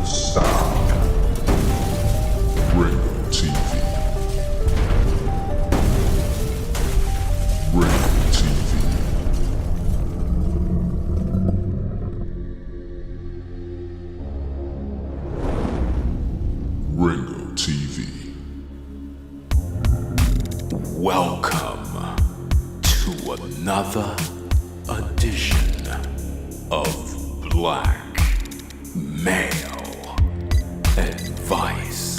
sound. Ringo TV. Ringo TV. Ringo TV. Welcome to another edition of Black Male Advice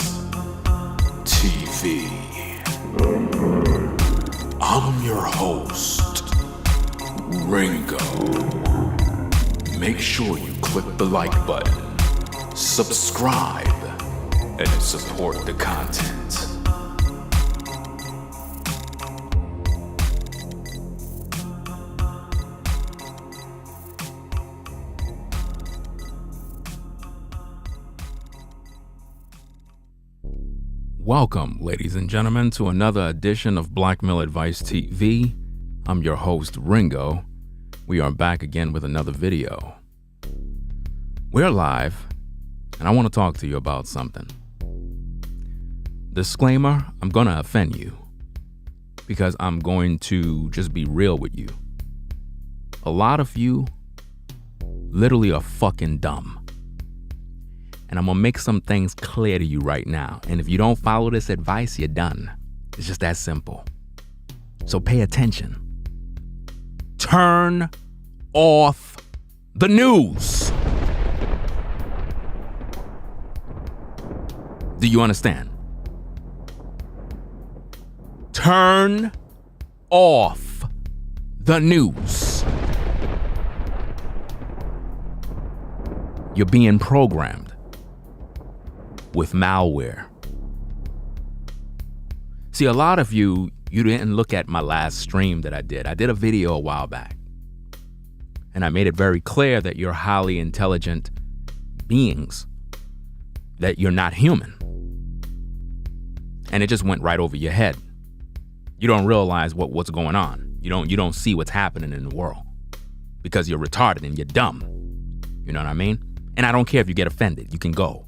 TV. I'm your host, Ringo. Make sure you click the like button, subscribe, and support the content. Welcome, ladies and gentlemen, to another edition of Black Male Advice TV. I'm your host, Ringo. We are back again with another video. We're live, and I want to talk to you about something. Disclaimer, I'm going to offend you because I'm going to just be real with you. A lot of you literally are fucking dumb. And I'm going to make some things clear to you right now. And if you don't follow this advice, you're done. It's just that simple. So pay attention. Turn off the news. Do you understand? Turn off the news. You're being programmed with malware. See, a lot of you didn't look at my last stream that I did. I did a video a while back. And I made it very clear that you're highly intelligent beings, that you're not human. And it just went right over your head. You don't realize what's going on. You don't see what's happening in the world because you're retarded and you're dumb. You know what I mean? And I don't care if you get offended. You can go.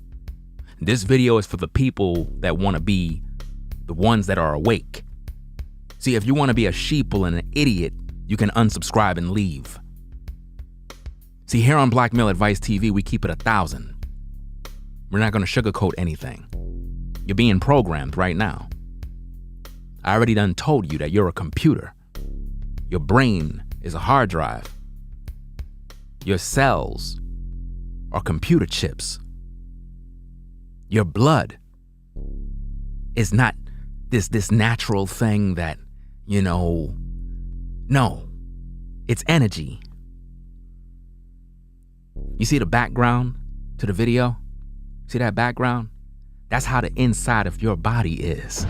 This video is for the people that want to be the ones that are awake. See, if you want to be a sheeple and an idiot, you can unsubscribe and leave. See, here on Black Male Advice TV, we keep it 1,000. We're not going to sugarcoat anything. You're being programmed right now. I already done told you that you're a computer. Your brain is a hard drive. Your cells are computer chips. Your blood is not this natural thing that, no, it's energy. You see the background to the video? See that background? That's how the inside of your body is.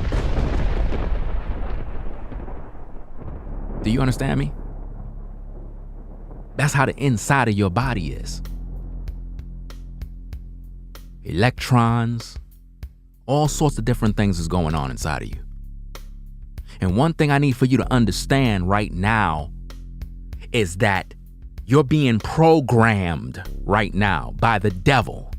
Do you understand me? That's how the inside of your body is. Electrons, all sorts of different things is going on inside of you. And one thing I need for you to understand right now is that you're being programmed right now by the devil.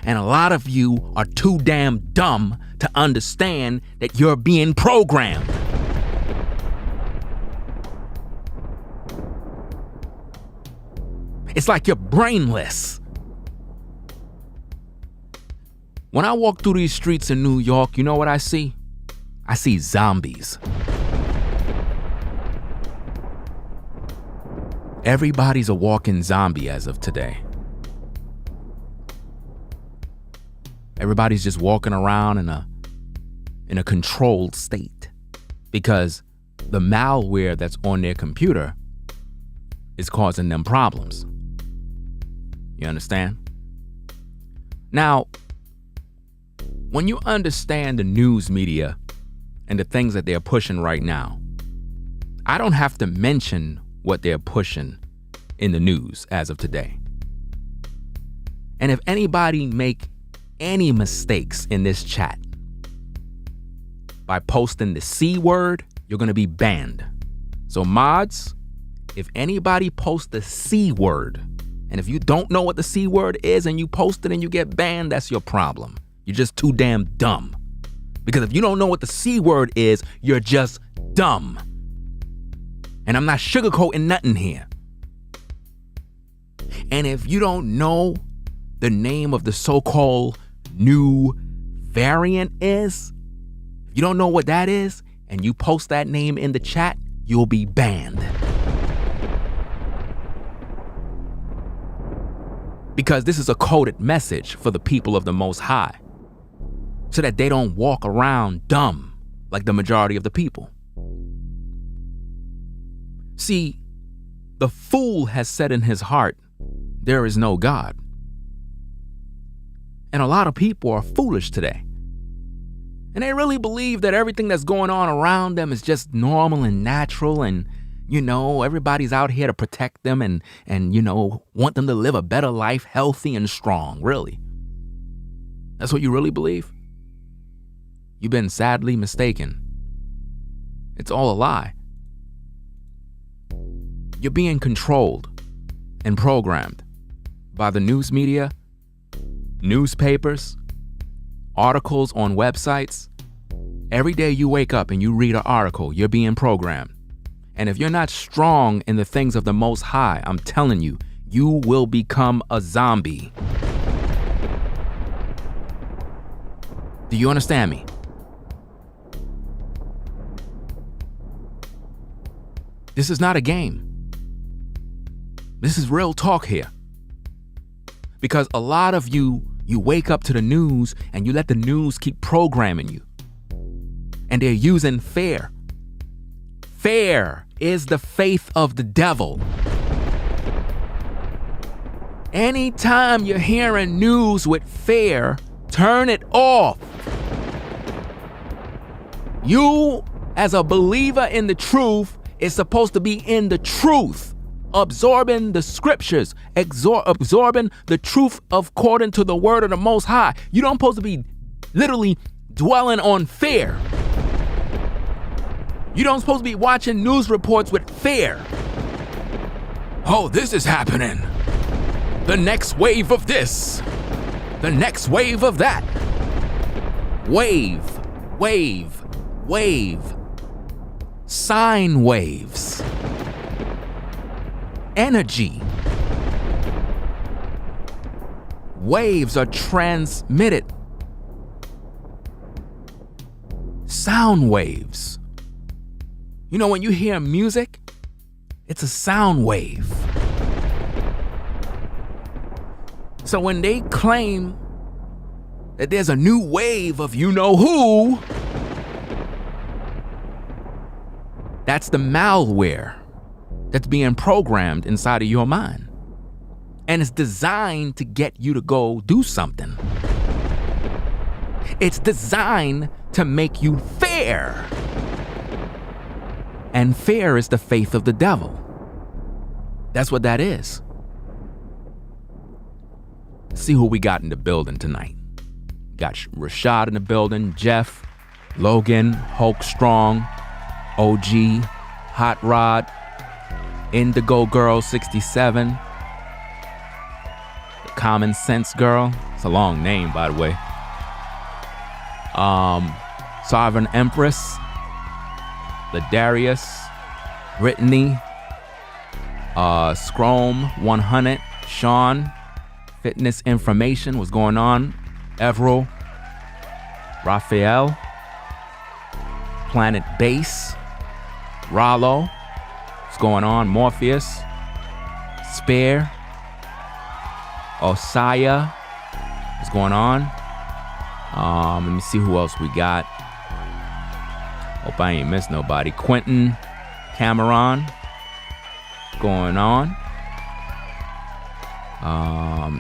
And a lot of you are too damn dumb to understand that you're being programmed. It's like you're brainless. When I walk through these streets in New York, you know what I see? I see zombies. Everybody's a walking zombie as of today. Everybody's just walking around in a controlled state because the malware that's on their computer is causing them problems. You understand? Now, when you understand the news media and the things that they're pushing right now, I don't have to mention what they're pushing in the news as of today. And if anybody make any mistakes in this chat by posting the C word, you're going to be banned. So mods, if anybody posts the C word And if you don't know what the C word is and you post it and you get banned, that's your problem. You're just too damn dumb. Because if you don't know what the C word is, you're just dumb. And I'm not sugarcoating nothing here. And if you don't know the name of the so-called new variant is, if you don't know what that is, and you post that name in the chat, you'll be banned. Because this is a coded message for the people of the Most High, so that they don't walk around dumb like the majority of the people. See, the fool has said in his heart, there is no God. And a lot of people are foolish today. And they really believe that everything that's going on around them is just normal and natural, and everybody's out here to protect them and want them to live a better life, healthy and strong. Really? That's what you really believe? You've been sadly mistaken. It's all a lie. You're being controlled and programmed by the news media, newspapers, articles on websites. Every day you wake up and you read an article, you're being programmed. And if you're not strong in the things of the Most High, I'm telling you, you will become a zombie. Do you understand me? This is not a game. This is real talk here. Because a lot of you wake up to the news and you let the news keep programming you. And they're using fear. Fear is the faith of the devil. Anytime you're hearing news with fear, turn it off. You, as a believer in the truth, is supposed to be in the truth, absorbing the scriptures, absorbing the truth according to the word of the Most High. You don't supposed to be literally dwelling on fear. You don't supposed to be watching news reports with fear. Oh, this is happening. The next wave of this. The next wave of that. Wave, wave, wave. Sine waves. Energy. Waves are transmitted. Sound waves. When you hear music, it's a sound wave. So when they claim that there's a new wave of you-know-who, that's the malware that's being programmed inside of your mind. And it's designed to get you to go do something. It's designed to make you fear. And fear is the faith of the devil. That's what that is. See who we got in the building tonight. Got Rashad in the building, Jeff, Logan, Hulk Strong, OG, Hot Rod, Indigo Girl 67, the Common Sense Girl. It's a long name, by the way. Sovereign Empress, Ladarius, Brittany, Scrome 100, Sean, Fitness Information, what's going on? Everil, Raphael, Planet Base, Rollo, what's going on? Morpheus, Spare, Osaya, what's going on? Let me see who else we got. Hope I ain't missed nobody. Quentin, Cameron, going on.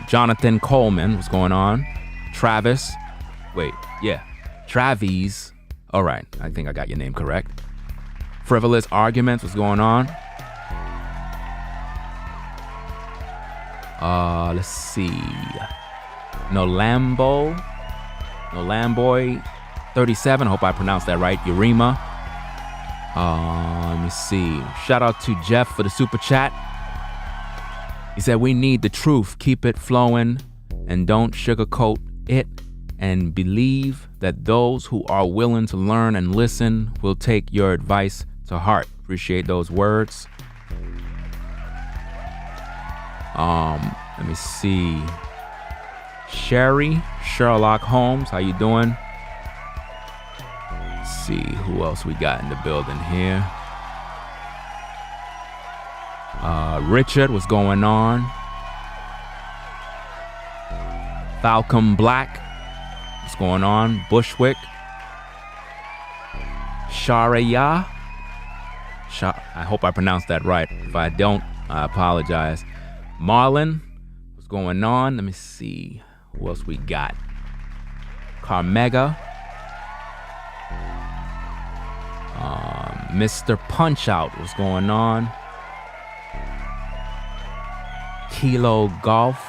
Jonathan Coleman, what's going on? Travis, Travis. All right, I think I got your name correct. Frivolous Arguments, what's going on? Let's see. Nolamboy 37, hope I pronounced that right. Urema. Let me see. Shout out to Jeff for the super chat. He said, we need the truth. Keep it flowing and don't sugarcoat it. And believe that those who are willing to learn and listen will take your advice to heart. Appreciate those words. Let me see. Sherlock Holmes, how you doing? Let's see who else we got in the building here. Richard, what's going on? Falcon Black, what's going on? Bushwick. Sharaya. I hope I pronounced that right. If I don't, I apologize. Marlon, what's going on? Let me see who else we got. Carmega. Mr. Punch Out, what's going on? Kilo Golf.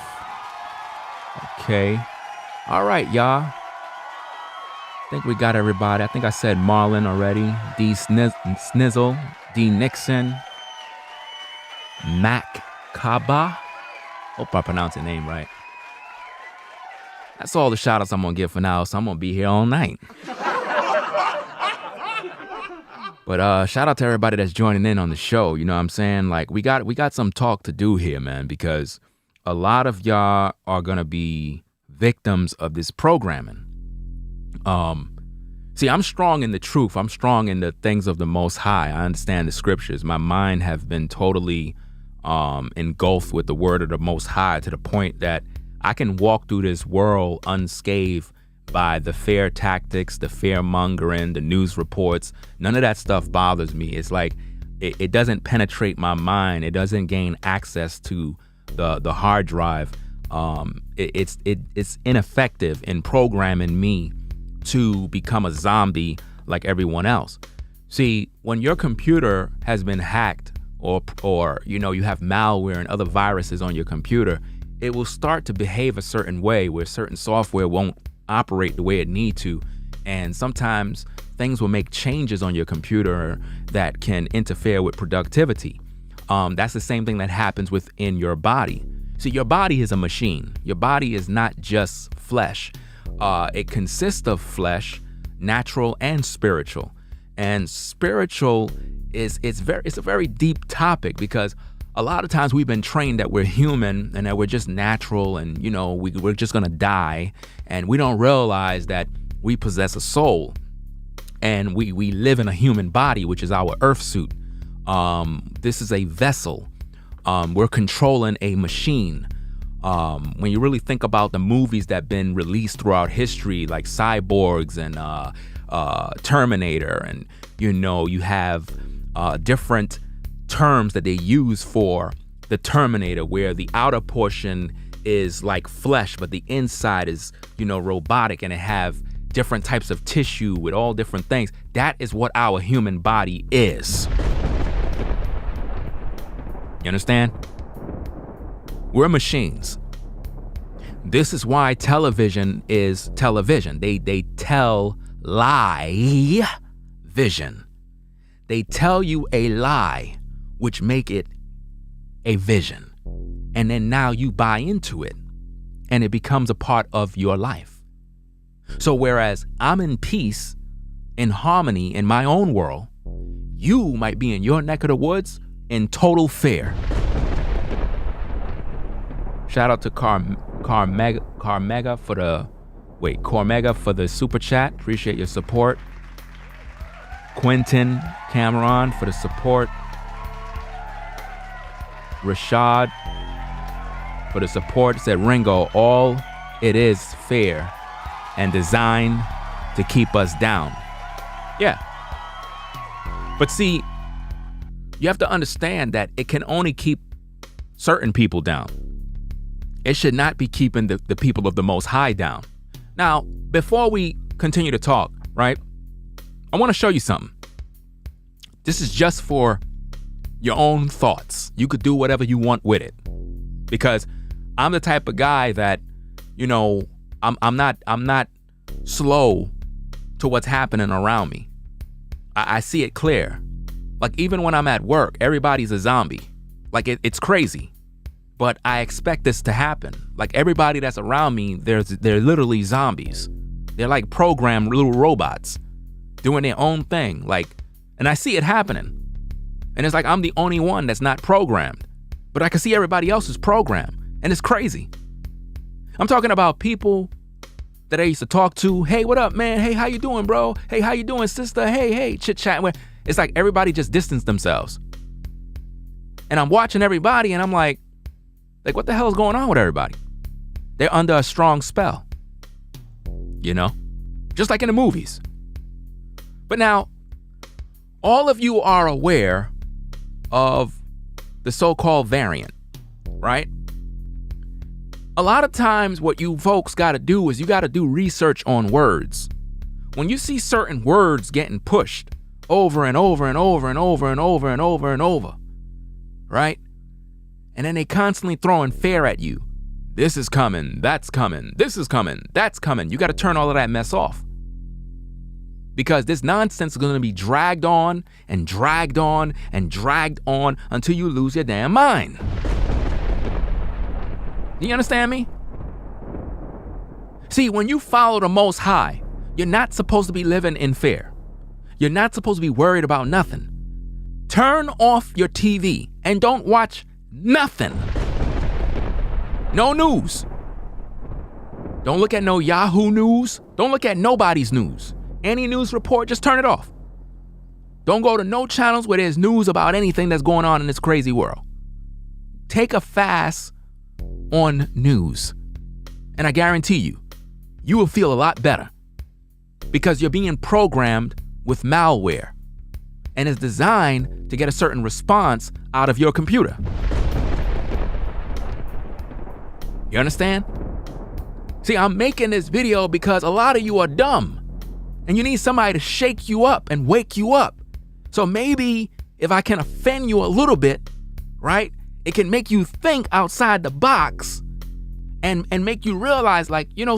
Okay. All right, y'all. I think we got everybody. I think I said Marlon already. D Snizzle. D Nixon. Mac Kaba. Hope I pronounced your name right. That's all the shout outs I'm going to give for now, so I'm going to be here all night. But shout out to everybody that's joining in on the show. You know what I'm saying? Like, we got some talk to do here, man, because a lot of y'all are going to be victims of this programming. See, I'm strong in the truth. I'm strong in the things of the Most High. I understand the scriptures. My mind have been totally engulfed with the word of the Most High to the point that I can walk through this world unscathed by the fear tactics, the fear mongering, the news reports. None of that stuff bothers me. It's like it doesn't penetrate my mind. It doesn't gain access to the hard drive. It's ineffective in programming me to become a zombie like everyone else. See, when your computer has been hacked or you have malware and other viruses on your computer, it will start to behave a certain way where certain software won't operate the way it need to, and sometimes things will make changes on your computer that can interfere with productivity. That's the same thing that happens within your body. See, your body is a machine. Your body is not just flesh. It consists of flesh, natural and spiritual. And spiritual is a very deep topic, because a lot of times we've been trained that we're human and that we're just natural and, we're just going to die. And we don't realize that we possess a soul and we live in a human body, which is our earth suit. This is a vessel. We're controlling a machine. When you really think about the movies that have been released throughout history, like Cyborgs and Terminator, and, you have different terms that they use for the Terminator, where the outer portion is like flesh, but the inside is, robotic, and it have different types of tissue with all different things. That is what our human body is. You understand? We're machines. This is why television is television. They tell lie vision. They tell you a lie, which make it a vision. And then now you buy into it and it becomes a part of your life. So whereas I'm in peace, in harmony in my own world, you might be in your neck of the woods in total fear. Shout out to Carmega for the super chat. Appreciate your support. Quentin Cameron for the support. Rashad for the support. Said, Ringo, all it is fair and designed to keep us down. Yeah. But see, you have to understand that it can only keep certain people down. It should not be keeping the people of the Most High down. Now, before we continue to talk, right, I want to show you something. This is just for your own thoughts. You could do whatever you want with it. Because I'm the type of guy that, I'm not slow to what's happening around me. I see it clear. Like, even when I'm at work, everybody's a zombie. Like, it's crazy. But I expect this to happen. Like everybody that's around me, they're literally zombies. They're like programmed little robots doing their own thing. And I see it happening. And it's like I'm the only one that's not programmed. But I can see everybody else is programmed. And it's crazy. I'm talking about people that I used to talk to. Hey, what up, man? Hey, how you doing, bro? Hey, how you doing, sister? Hey, chit-chat. It's like everybody just distanced themselves. And I'm watching everybody and I'm like, what the hell is going on with everybody? They're under a strong spell. You know? Just like in the movies. But now, all of you are aware of the so-called variant, right? A lot of times what you folks got to do is you got to do research on words. When you see certain words getting pushed over and over and over and over and over and over and over, right? And then they constantly throwing fear at you. This is coming, that's coming, this is coming, that's coming. You got to turn all of that mess off. Because this nonsense is going to be dragged on and dragged on and dragged on until you lose your damn mind. Do you understand me? See, when you follow the Most High, you're not supposed to be living in fear. You're not supposed to be worried about nothing. Turn off your TV and don't watch nothing. No news. Don't look at no Yahoo news. Don't look at nobody's news. Any news report, just turn it off. Don't go to no channels where there's news about anything that's going on in this crazy world. Take a fast on news. And I guarantee you will feel a lot better. Because you're being programmed with malware. And it's designed to get a certain response out of your computer. You understand? See, I'm making this video because a lot of you are dumb. And you need somebody to shake you up and wake you up. So maybe if I can offend you a little bit, right? It can make you think outside the box and make you realize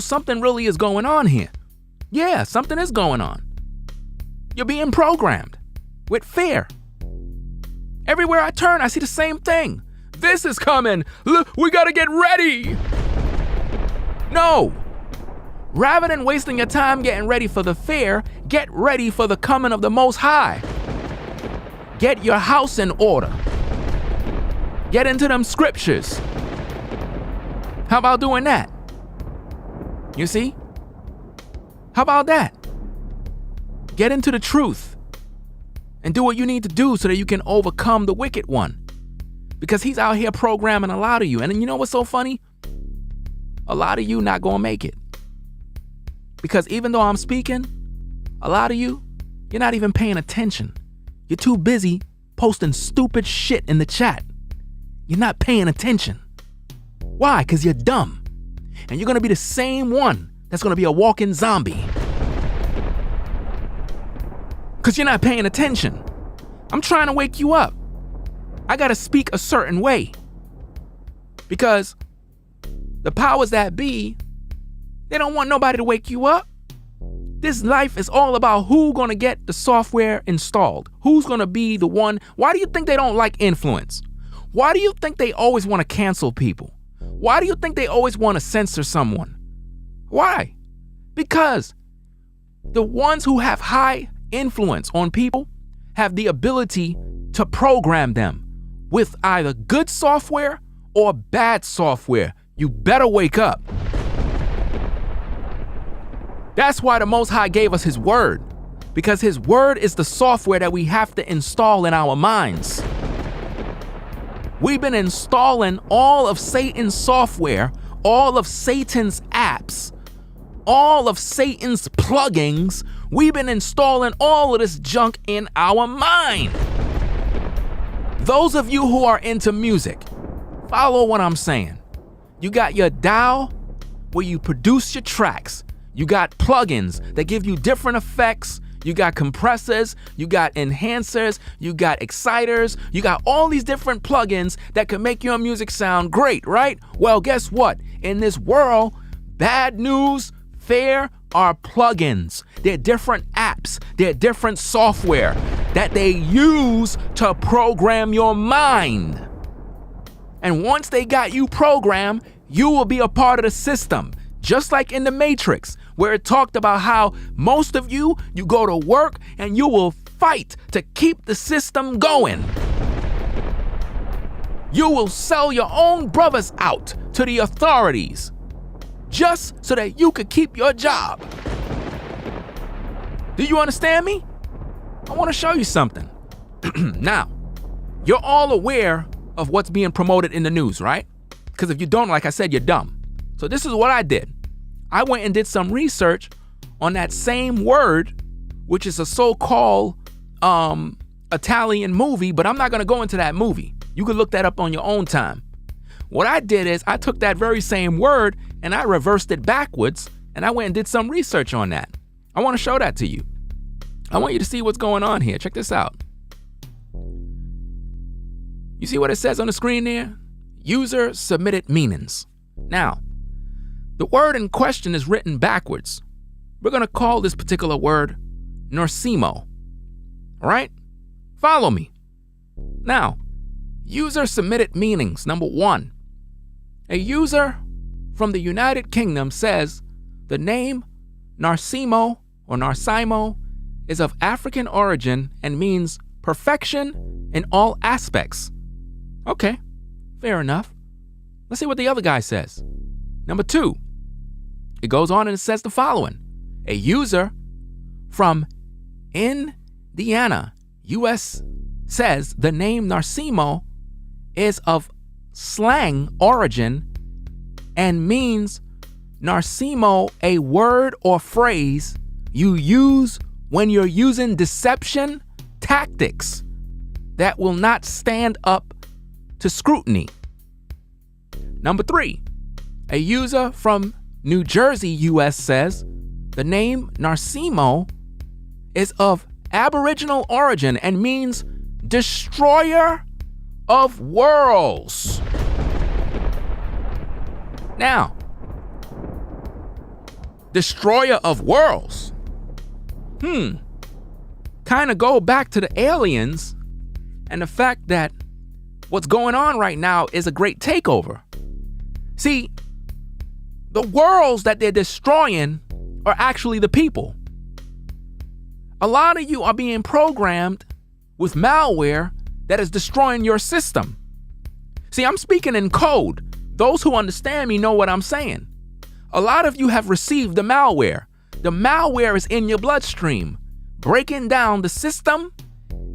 something really is going on here. Yeah, something is going on. You're being programmed with fear. Everywhere I turn, I see the same thing. This is coming. Look, we gotta get ready. No. Rather than wasting your time getting ready for the fear, get ready for the coming of the Most High. Get your house in order. Get into them scriptures. How about doing that? You see? How about that? Get into the truth and do what you need to do so that you can overcome the wicked one. Because he's out here programming a lot of you. And you know what's so funny? A lot of you not gonna make it. Because even though I'm speaking, a lot of you, you're not even paying attention. You're too busy posting stupid shit in the chat. You're not paying attention. Why? Because you're dumb. And you're going to be the same one that's going to be a walking zombie. Because you're not paying attention. I'm trying to wake you up. I got to speak a certain way. Because the powers that be, they don't want nobody to wake you up. This life is all about who's going to get the software installed. Who's going to be the one. Why do you think they don't like influence? Why do you think they always want to cancel people? Why do you think they always want to censor someone? Why? Because the ones who have high influence on people have the ability to program them with either good software or bad software. You better wake up. That's why the Most High gave us his word, because his word is the software that we have to install in our minds. We've been installing all of Satan's software, all of Satan's apps, all of Satan's plugins. We've been installing all of this junk in our mind. Those of you who are into music, follow what I'm saying. You got your DAW where you produce your tracks. You got plugins that give you different effects. You got compressors, you got enhancers, you got exciters, you got all these different plugins that can make your music sound great, right? Well, guess what? In this world, bad news, fair are plugins. They're different apps, they're different software that they use to program your mind. And once they got you programmed, you will be a part of the system. Just like in the Matrix, where it talked about how most of you go to work and you will fight to keep the system going. You will sell your own brothers out to the authorities just so that you could keep your job. Do you understand me? I want to show you something. Now, you're all aware of what's being promoted in the news, right? Because if you don't, like I said, you're dumb. So this is what I did. I went and did some research on that same word, which is a so-called Italian movie, but I'm not going to go into that movie. You can look that up on your own time. What I did is I took that very same word and I reversed it backwards, and I went and did some research on that. I want to show that to you. I want you to see what's going on here. Check this out. You see what it says on the screen there? User submitted meanings. Now, the word in question is written backwards. We're going to call this particular word Norsimo. All right? Follow me. Now, user submitted meanings. Number 1, a user from the United Kingdom says the name Narsimo or Narsimo is of African origin and means perfection in all aspects. Okay, fair enough. Let's see what the other guy says. Number 2, it goes on and it says the following. A user from Indiana, US, says the name Narsimo is of slang origin and means Narsimo, a word or phrase you use when you're using deception tactics that will not stand up to scrutiny. Number 3, a user from New Jersey, US, says the name Narsimo is of Aboriginal origin and means destroyer of worlds. Now, destroyer of worlds. Kind of go back to the aliens and the fact that what's going on right now is a great takeover. See, the worlds that they're destroying are actually the people. A lot of you are being programmed with malware that is destroying your system. See, I'm speaking in code. Those who understand me know what I'm saying. A lot of you have received the malware. The malware is in your bloodstream, breaking down the system,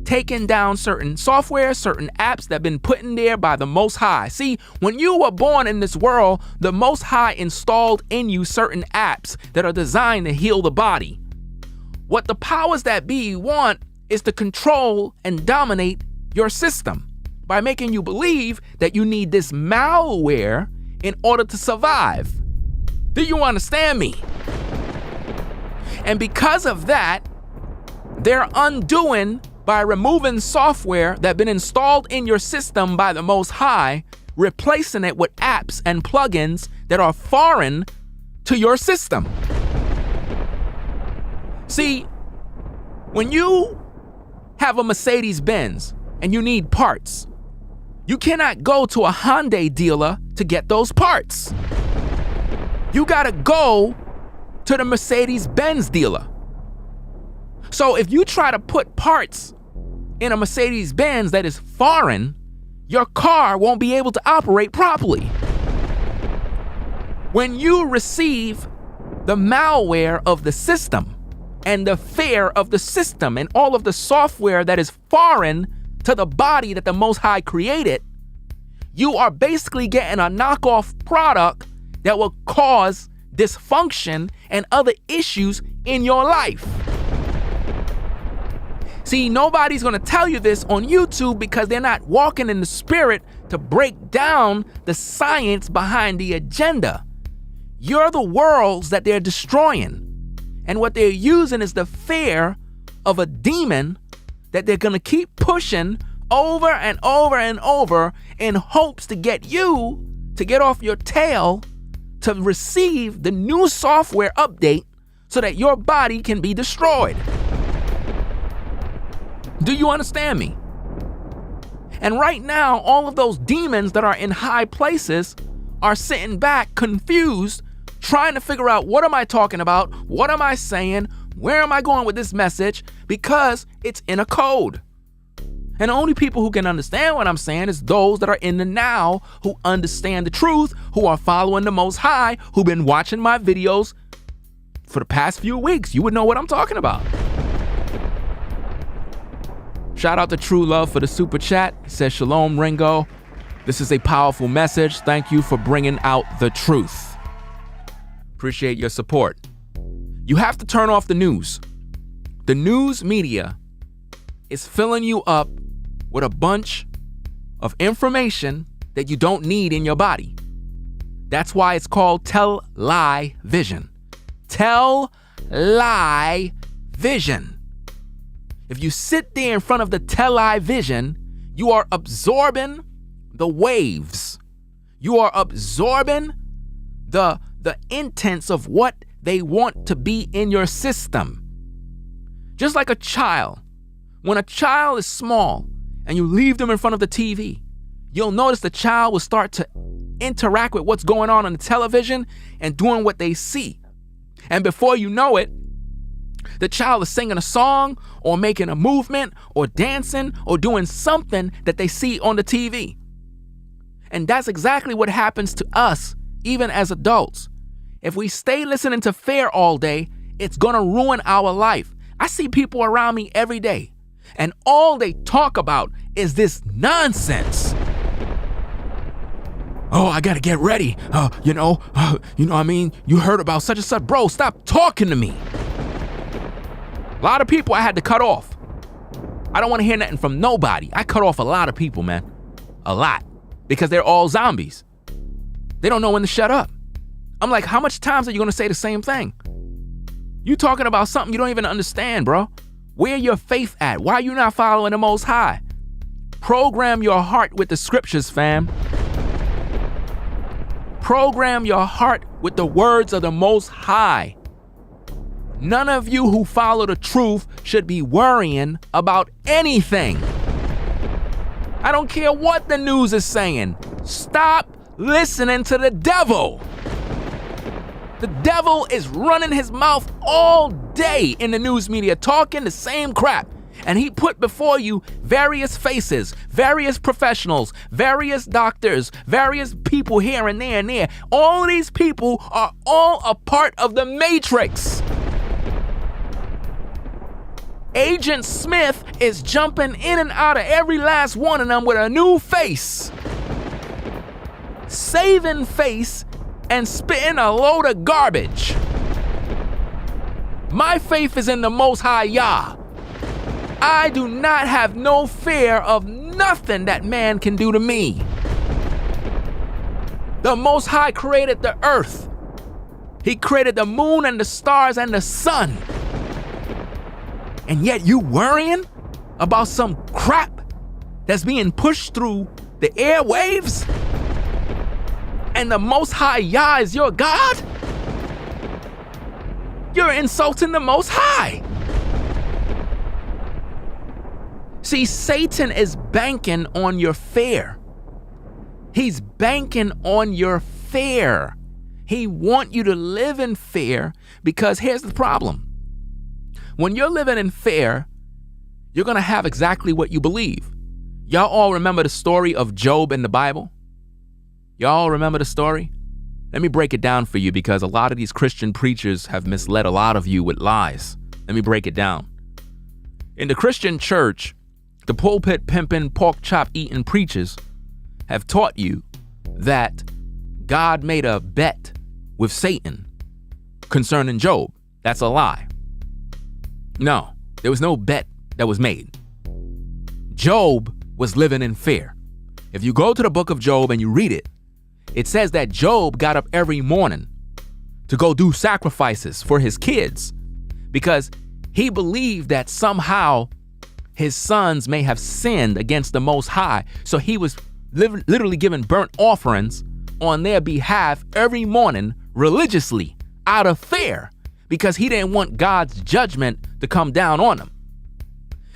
taking down certain software, certain apps that have been put in there by the Most High. See, when you were born in this world, the Most High installed in you certain apps that are designed to heal the body. What the powers that be want is to control and dominate your system by making you believe that you need this malware in order to survive. Do you understand me? And because of that, they're undoing by removing software that's been installed in your system by the Most High, replacing it with apps and plugins that are foreign to your system. See, when you have a Mercedes-Benz and you need parts, you cannot go to a Hyundai dealer to get those parts. You gotta go to the Mercedes-Benz dealer. So if you try to put parts in a Mercedes-Benz that is foreign, your car won't be able to operate properly. When you receive the malware of the system and the fear of the system and all of the software that is foreign to the body that the Most High created, you are basically getting a knockoff product that will cause dysfunction and other issues in your life. See, nobody's gonna tell you this on YouTube because they're not walking in the spirit to break down the science behind the agenda. You're the worlds that they're destroying. And what they're using is the fear of a demon that they're gonna keep pushing over and over and over in hopes to get you to get off your tail to receive the new software update so that your body can be destroyed. Do you understand me? And right now, all of those demons that are in high places are sitting back confused, trying to figure out, what am I talking about? What am I saying? Where am I going with this message? Because it's in a code. And the only people who can understand what I'm saying is those that are in the now, who understand the truth, who are following the Most High, who've been watching my videos for the past few weeks. You would know what I'm talking about. Shout out to True Love for the super chat. He says, Shalom, Ringo. This is a powerful message. Thank you for bringing out the truth. Appreciate your support. You have to turn off the news. The news media is filling you up with a bunch of information that you don't need in your body. That's why it's called tell-lie vision. Tell-lie vision. If you sit there in front of the tell-lie vision, you are absorbing the waves. You are absorbing the intents of what they want to be in your system. Just like a child. When a child is small and you leave them in front of the TV, you'll notice the child will start to interact with what's going on the television and doing what they see. And before you know it, the child is singing a song or making a movement or dancing or doing something that they see on the TV. And that's exactly what happens to us, even as adults. If we stay listening to fear all day, it's gonna ruin our life. I see people around me every day, and all they talk about is this nonsense. Oh, I gotta get ready. You know what I mean? You heard about such and such. Bro, stop talking to me. A lot of people I had to cut off. I don't want to hear nothing from nobody. I cut off a lot of people, man. A lot. Because they're all zombies. They don't know when to shut up. I'm like, how much times are you gonna say the same thing? You talking about something you don't even understand, bro. Where your faith at? Why are you not following the Most High? Program your heart with the scriptures, fam. Program your heart with the words of the Most High. None of you who follow the truth should be worrying about anything. I don't care what the news is saying. Stop listening to the devil. The devil is running his mouth all day in the news media, talking the same crap. And he put before you various faces, various professionals, various doctors, various people here and there and there. All these people are all a part of the Matrix. Agent Smith is jumping in and out of every last one of them with a new face. Saving face and spitting a load of garbage. My faith is in the Most High Yah. I do not have no fear of nothing that man can do to me. The Most High created the earth. He created the moon and the stars and the sun. And yet you worrying about some crap that's being pushed through the airwaves? And the Most High Yah is your God? You're insulting the Most High. See, Satan is banking on your fear. He's banking on your fear. He wants you to live in fear because here's the problem. When you're living in fear, you're going to have exactly what you believe. Y'all all remember the story of Job in the Bible? Y'all remember the story? Let me break it down for you because a lot of these Christian preachers have misled a lot of you with lies. Let me break it down. In the Christian church, the pulpit pimping, pork chop eating preachers have taught you that God made a bet with Satan concerning Job. That's a lie. No, there was no bet that was made. Job was living in fear. If you go to the book of Job and you read it, it says that Job got up every morning to go do sacrifices for his kids because he believed that somehow his sons may have sinned against the Most High. So he was literally giving burnt offerings on their behalf every morning religiously out of fear because he didn't want God's judgment to come down on them.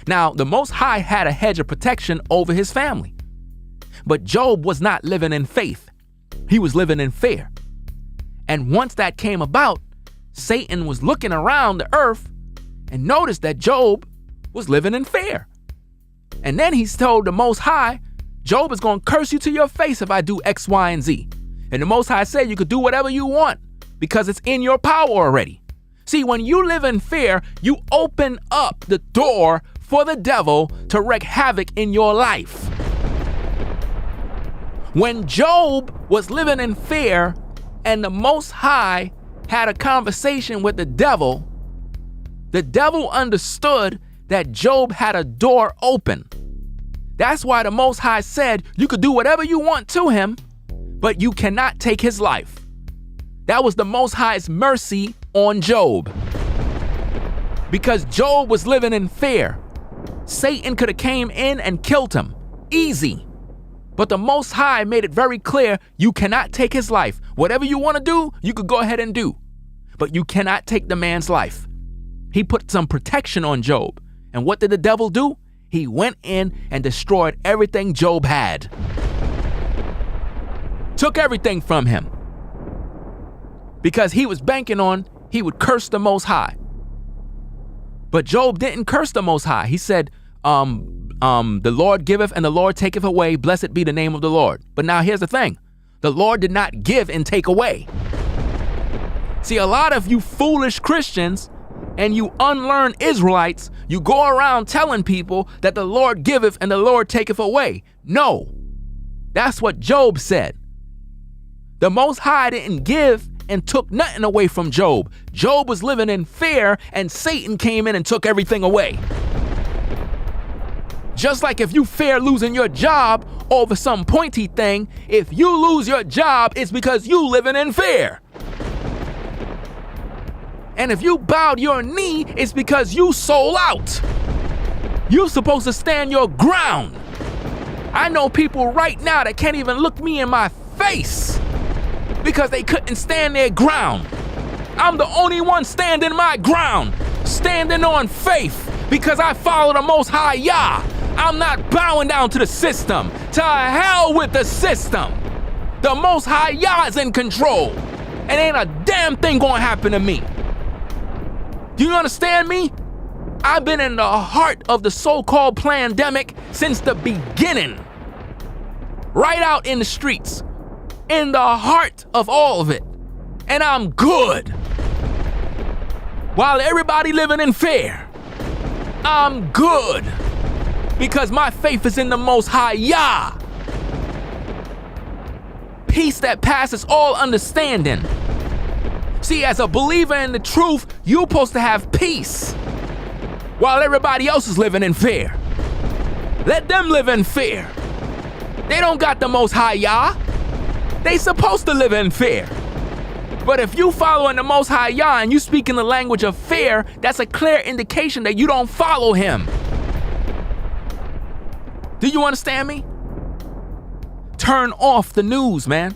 Now, the Most High had a hedge of protection over his family. But Job was not living in faith. He was living in fear. And once that came about, Satan was looking around the earth and noticed that Job was living in fear. And then he's told the Most High, Job is going to curse you to your face if I do X, Y, and Z. And the Most High said you could do whatever you want because it's in your power already. See, when you live in fear, you open up the door for the devil to wreak havoc in your life. When Job was living in fear and the Most High had a conversation with the devil understood that Job had a door open. That's why the Most High said you could do whatever you want to him, but you cannot take his life. That was the Most High's mercy on Job. Because Job was living in fear. Satan could have came in and killed him. Easy. But the Most High made it very clear you cannot take his life. Whatever you want to do, you could go ahead and do. But you cannot take the man's life. He put some protection on Job. And what did the devil do? He went in and destroyed everything Job had. Took everything from him. Because he was banking on he would curse the Most High. But Job didn't curse the Most High. He said, the Lord giveth and the Lord taketh away. Blessed be the name of the Lord. But now here's the thing. The Lord did not give and take away. See, a lot of you foolish Christians and you unlearned Israelites, you go around telling people that the Lord giveth and the Lord taketh away. No, that's what Job said. The Most High didn't give and took nothing away from Job. Job was living in fear and Satan came in and took everything away. Just like if you fear losing your job over some pointy thing, if you lose your job, it's because you living in fear. And if you bowed your knee, it's because you sold out. You're supposed to stand your ground. I know people right now that can't even look me in my face because they couldn't stand their ground. I'm the only one standing my ground, standing on faith because I follow the Most High Yah. I'm not bowing down to the system. To hell with the system. The Most High Yah is in control. And ain't a damn thing gonna happen to me. Do you understand me? I've been in the heart of the so-called pandemic since the beginning. Right out in the streets. In the heart of all of it. And I'm good. While everybody living in fear, I'm good. Because my faith is in the Most High Yah. Peace that passes all understanding. See, as a believer in the truth, you're supposed to have peace while everybody else is living in fear. Let them live in fear. They don't got the Most High Yah. They supposed to live in fear. But if you following the Most High Yah and you speak in the language of fear, that's a clear indication that you don't follow him. Do you understand me? Turn off the news, man.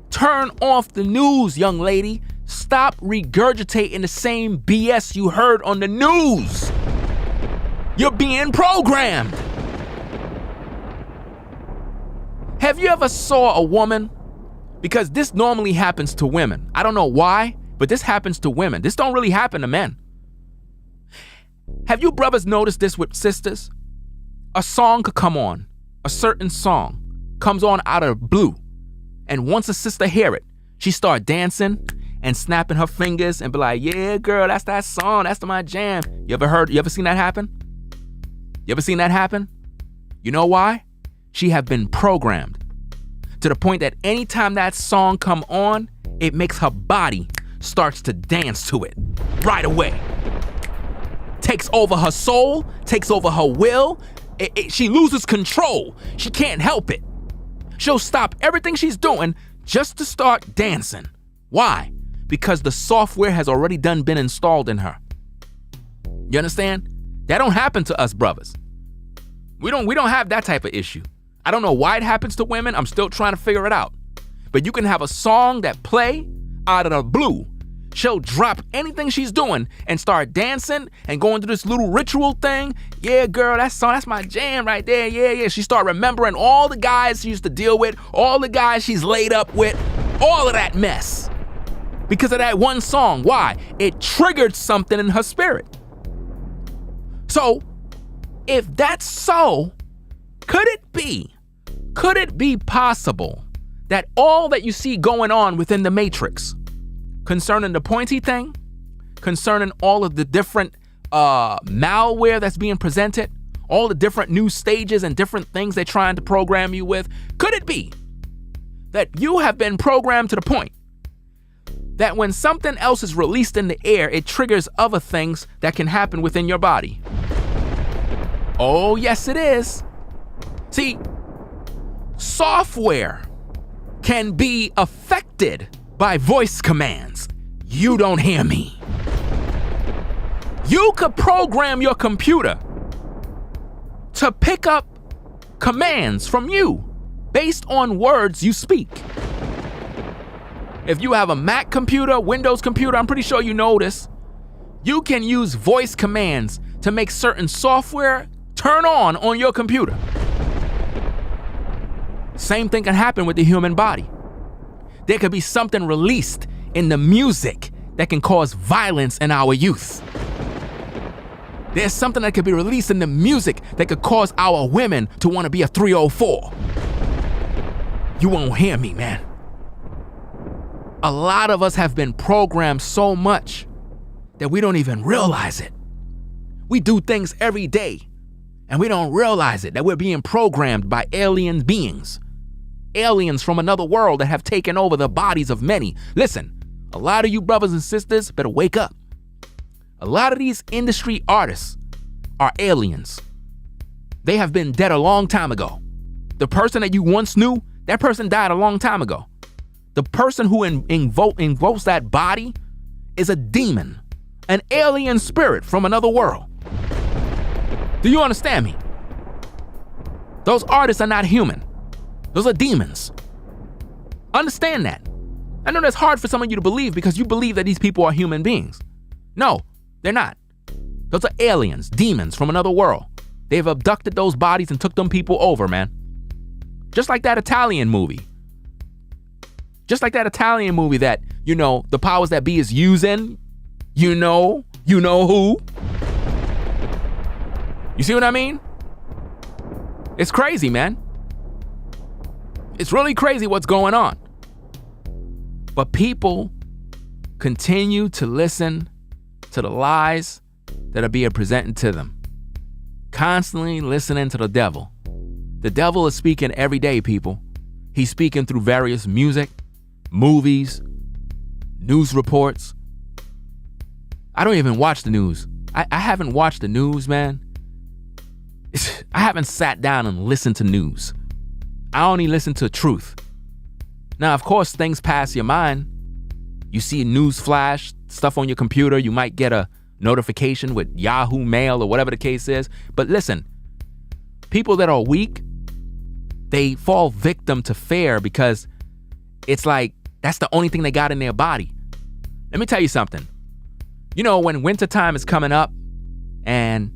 Turn off the news, young lady. Stop regurgitating the same BS you heard on the news. You're being programmed. Have you ever saw a woman? Because this normally happens to women. I don't know why, but this happens to women. This don't really happen to men. Have you brothers noticed this with sisters? A song could come on. A certain song comes on out of the blue. And once a sister hear it, she start dancing and snapping her fingers and be like, yeah, girl, that's that song. That's my jam. You ever seen that happen? You ever seen that happen? You know why? She have been programmed to the point that anytime that song come on, it makes her body starts to dance to it right away. Takes over her soul, takes over her will. She loses control. She can't help it. She'll stop everything she's doing just to start dancing. Why? Because the software has already been installed in her. You understand? That don't happen to us brothers. We don't have that type of issue. I don't know why it happens to women. I'm still trying to figure it out. But you can have a song that play out of the blue. She'll drop anything she's doing and start dancing and going through this little ritual thing. Yeah, girl, that's my jam right there. Yeah. She start remembering all the guys she used to deal with, all the guys she's laid up with, all of that mess. Because of that one song. Why? It triggered something in her spirit. So, if that's so, could it be possible that all that you see going on within the Matrix, concerning the pointy thing, concerning all of the different malware that's being presented, all the different new stages and different things they're trying to program you with, could it be that you have been programmed to the point that when something else is released in the air, it triggers other things that can happen within your body? Oh, yes, it is. See, software can be affected by voice commands. You don't hear me. You could program your computer to pick up commands from you based on words you speak. If you have a Mac computer, Windows computer, I'm pretty sure you know this. You can use voice commands to make certain software turn on your computer. Same thing can happen with the human body. There could be something released in the music that can cause violence in our youth. There's something that could be released in the music that could cause our women to want to be a 304. You won't hear me, man. A lot of us have been programmed so much that we don't even realize it. We do things every day and we don't realize it, that we're being programmed by alien beings. Aliens from another world that have taken over the bodies of many. Listen, a lot of you brothers and sisters better wake up. A lot of these industry artists are aliens. They have been dead a long time ago. The person that you once knew, that person died a long time ago. The person who invokes that body is a demon, an alien spirit from another world. Do you understand me? Those artists are not human. Those are demons. Understand that. I know that's hard for some of you to believe because you believe that these people are human beings. No, they're not. Those are aliens, demons from another world. They've abducted those bodies and took them people over, man. Just like that Italian movie. That, the powers that be is using, you know who. You see what I mean? It's crazy, man. It's really crazy what's going on. But people continue to listen to the lies that are being presented to them. Constantly listening to the devil. The devil is speaking every day, people. He's speaking through various music, movies, news reports. I don't even watch the news. I haven't watched the news, man. I haven't sat down and listened to news. I only listen to truth. Now, of course, things pass your mind. You see a news flash, stuff on your computer. You might get a notification with Yahoo Mail or whatever the case is. But listen, people that are weak, they fall victim to fear because it's like that's the only thing they got in their body. Let me tell you something. When wintertime is coming up and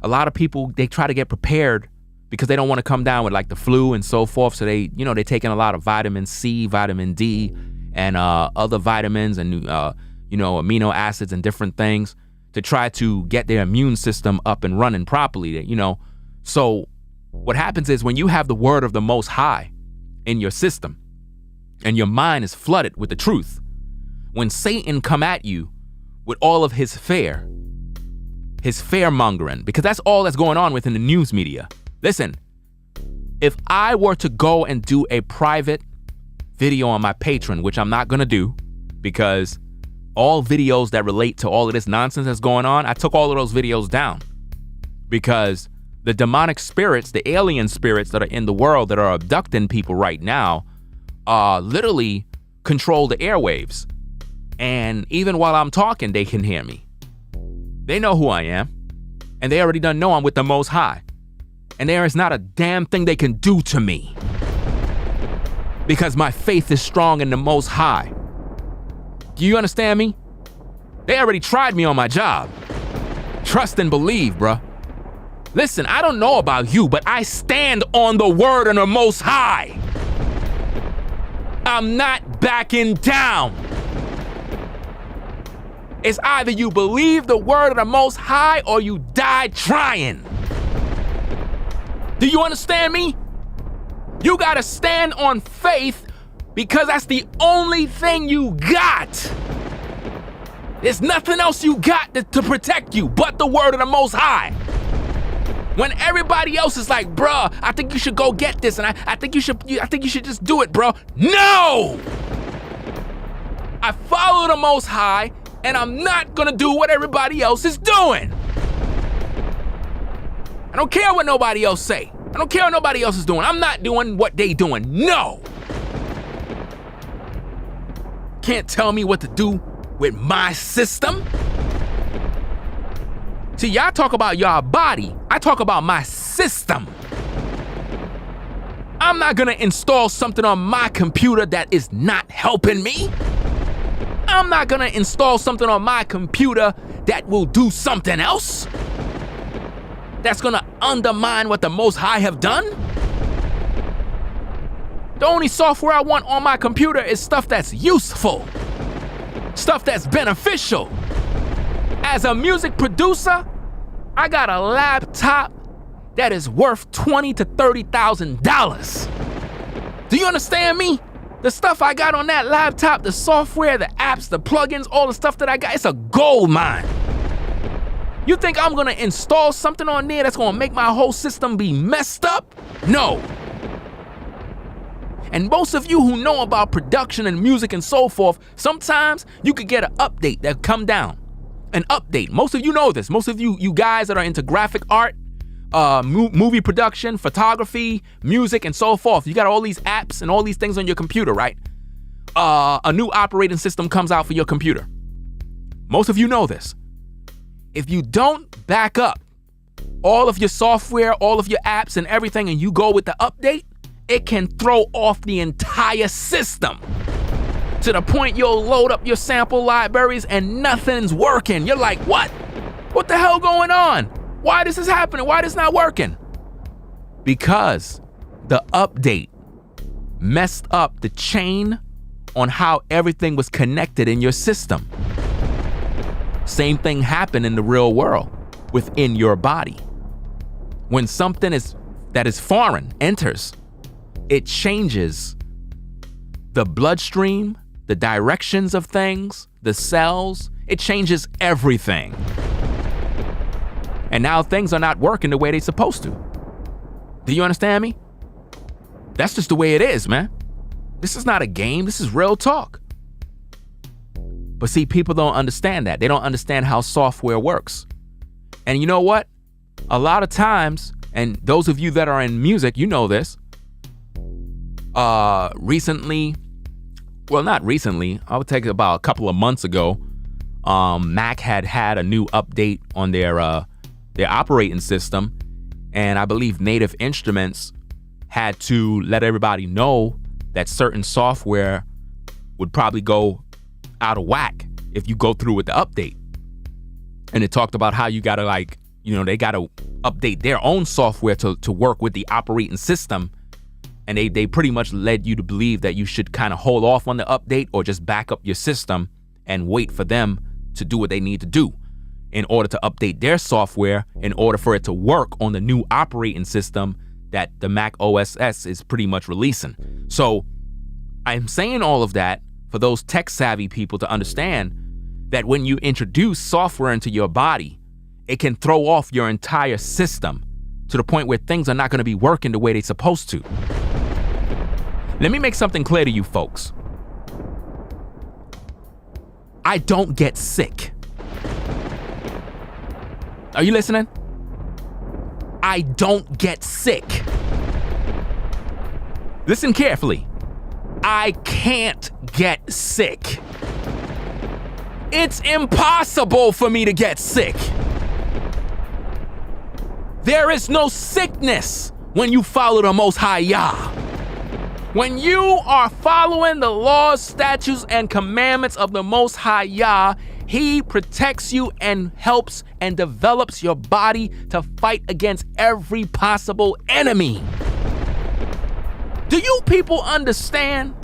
a lot of people, they try to get prepared because they don't want to come down with like the flu and so forth. So they're taking a lot of vitamin C, vitamin D, and other vitamins and, amino acids and different things to try to get their immune system up and running properly, So what happens is when you have the word of the Most High in your system and your mind is flooded with the truth, when Satan come at you with all of his fear-mongering, because that's all that's going on within the news media. Listen, if I were to go and do a private video on my Patreon, which I'm not going to do because all videos that relate to all of this nonsense that's going on, I took all of those videos down because the demonic spirits, the alien spirits that are in the world that are abducting people right now, literally control the airwaves. And even while I'm talking, they can hear me. They know who I am. And they already done know I'm with the Most High. And there is not a damn thing they can do to me. Because my faith is strong in the Most High. Do you understand me? They already tried me on my job. Trust and believe, bruh. Listen, I don't know about you, but I stand on the word of the Most High. I'm not backing down. It's either you believe the word of the Most High or you die trying. Do you understand me? You gotta stand on faith because that's the only thing you got. There's nothing else you got to protect you but the word of the Most High. When everybody else is like, bruh, I think you should go get this, and I think you should just do it, bro. No! I follow the Most High, and I'm not gonna do what everybody else is doing. I don't care what nobody else say. I don't care what nobody else is doing. I'm not doing what they doing. No! Can't tell me what to do with my system. See, y'all talk about y'all body. I talk about my system. I'm not gonna install something on my computer that is not helping me. I'm not gonna install something on my computer that will do something else. That's gonna undermine what the Most High have done. The only software I want on my computer is stuff that's useful. Stuff that's beneficial. As a music producer, I got a laptop that is worth $20,000 to $30,000. Do you understand me? The stuff I got on that laptop, the software, the apps, the plugins, all the stuff that I got, it's a gold mine. You think I'm gonna install something on there that's gonna make my whole system be messed up? No. And most of you who know about production and music and so forth, sometimes you could get an update that come down. An update. Most of you know this. Most of you guys that are into graphic art, movie production, photography, music, and so forth. You got all these apps and all these things on your computer, right? A new operating system comes out for your computer. Most of you know this. If you don't back up all of your software, all of your apps and everything, and you go with the update, it can throw off the entire system to the point you'll load up your sample libraries and nothing's working. You're like, what? What the hell going on? Why this is happening? Why this not working? Because the update messed up the chain on how everything was connected in your system. Same thing happened in the real world within your body. When something that is foreign enters, it changes the bloodstream, the directions of things, the cells. It changes everything. And now things are not working the way they're supposed to. Do you understand me? That's just the way it is, man. This is not a game. This is real talk. But see, people don't understand that. They don't understand how software works. And you know what? A lot of times, and those of you that are in music, you know this. Recently, well, not recently, I would take it about a couple of months ago, Mac had a new update on their operating system, and I believe Native Instruments had to let everybody know that certain software would probably go out of whack if you go through with the update. And it talked about how you gotta they gotta update their own software to work with the operating system. And they pretty much led you to believe that you should kind of hold off on the update or just back up your system and wait for them to do what they need to do in order to update their software in order for it to work on the new operating system that the Mac OS X is pretty much releasing. So I'm saying all of that for those tech savvy people to understand that when you introduce software into your body, it can throw off your entire system to the point where things are not going to be working the way they're supposed to. Let me make something clear to you folks. I don't get sick. Are you listening? I don't get sick. Listen carefully. I can't get sick. It's impossible for me to get sick. There is no sickness when you follow the Most High Yah. When you are following the laws, statutes, and commandments of the Most High Yah, He protects you and helps and develops your body to fight against every possible enemy. Do you people understand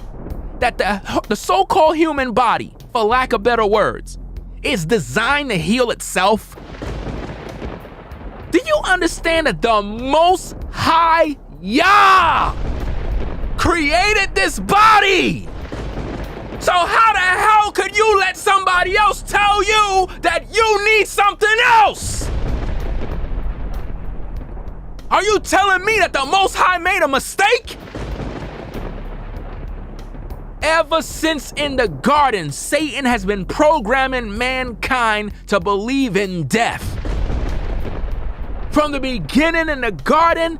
that the so-called human body, for lack of better words, is designed to heal itself? Do you understand that the Most High Yah created this body? So how the hell could you let somebody else tell you that you need something else? Are you telling me that the Most High made a mistake? Ever since in the garden, Satan has been programming mankind to believe in death. From the beginning in the garden,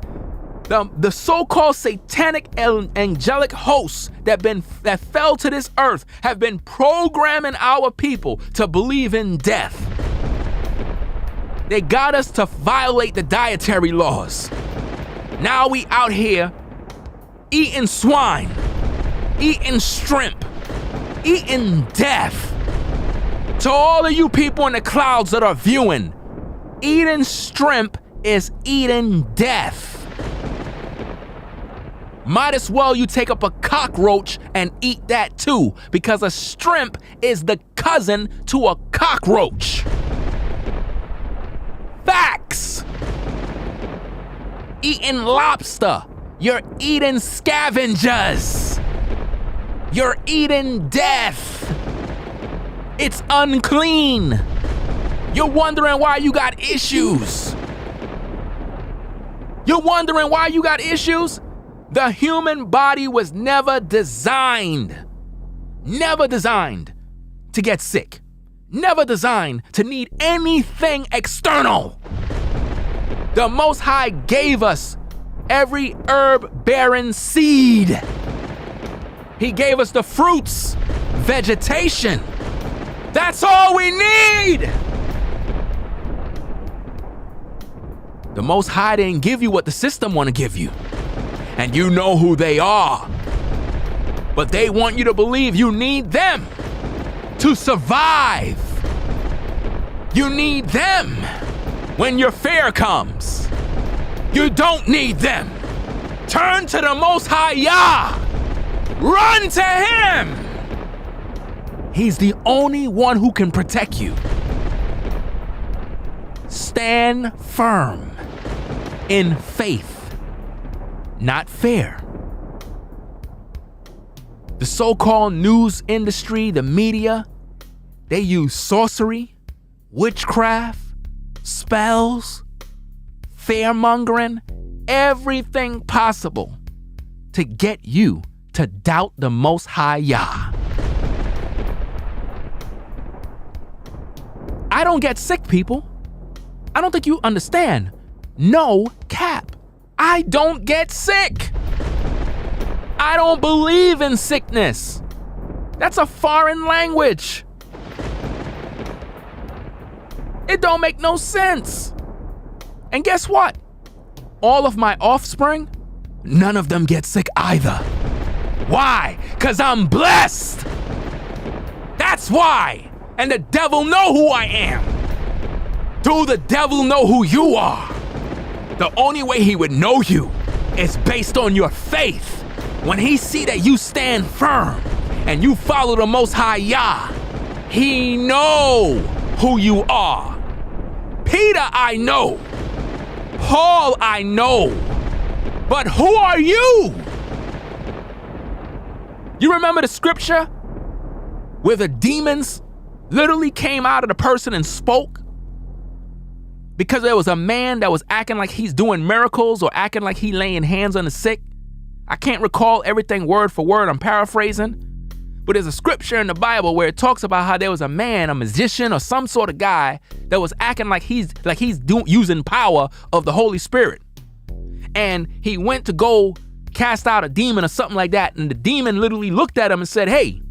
the so-called satanic and angelic hosts that fell to this earth have been programming our people to believe in death. They got us to violate the dietary laws. Now we out here eating swine, eating shrimp, eating death. To all of you people in the clouds that are viewing, eating shrimp is eating death. Might as well you take up a cockroach and eat that too, because a shrimp is the cousin to a cockroach. Facts. Eating lobster, you're eating scavengers. You're eating death. It's unclean. You're wondering why you got issues. You're wondering why you got issues? The human body was never designed to get sick. Never designed to need anything external. The Most High gave us every herb-bearing seed. He gave us the fruits, vegetation. That's all we need. The Most High didn't give you what the system want to give you. And you know who they are. But they want you to believe you need them to survive. You need them when your fear comes. You don't need them. Turn to the Most High Yah. Run to Him. He's the only one who can protect you. Stand firm in faith. Not fair. The so-called news industry, the media, they use sorcery, witchcraft, spells, fear-mongering, everything possible to get you to doubt the Most High Yah. I don't get sick, people. I don't think you understand. No cap. I don't get sick. I don't believe in sickness. That's a foreign language. It don't make no sense. And guess what? All of my offspring, none of them get sick either. Why? 'Cause I'm blessed. That's why. And the devil know who I am. Do the devil know who you are? The only way he would know you is based on your faith. When he see that you stand firm and you follow the Most High Yah, he know who you are. Peter, I know. Paul, I know. But who are you? You remember the scripture where the demons literally came out of the person and spoke? Because there was a man that was acting like he's doing miracles or acting like he laying hands on the sick. I can't recall everything word for word, I'm paraphrasing. But there's a scripture in the Bible where it talks about how there was a man, a magician or some sort of guy that was acting like he's using power of the Holy Spirit. And he went to go cast out a demon or something like that. And the demon literally looked at him and said, "Hey,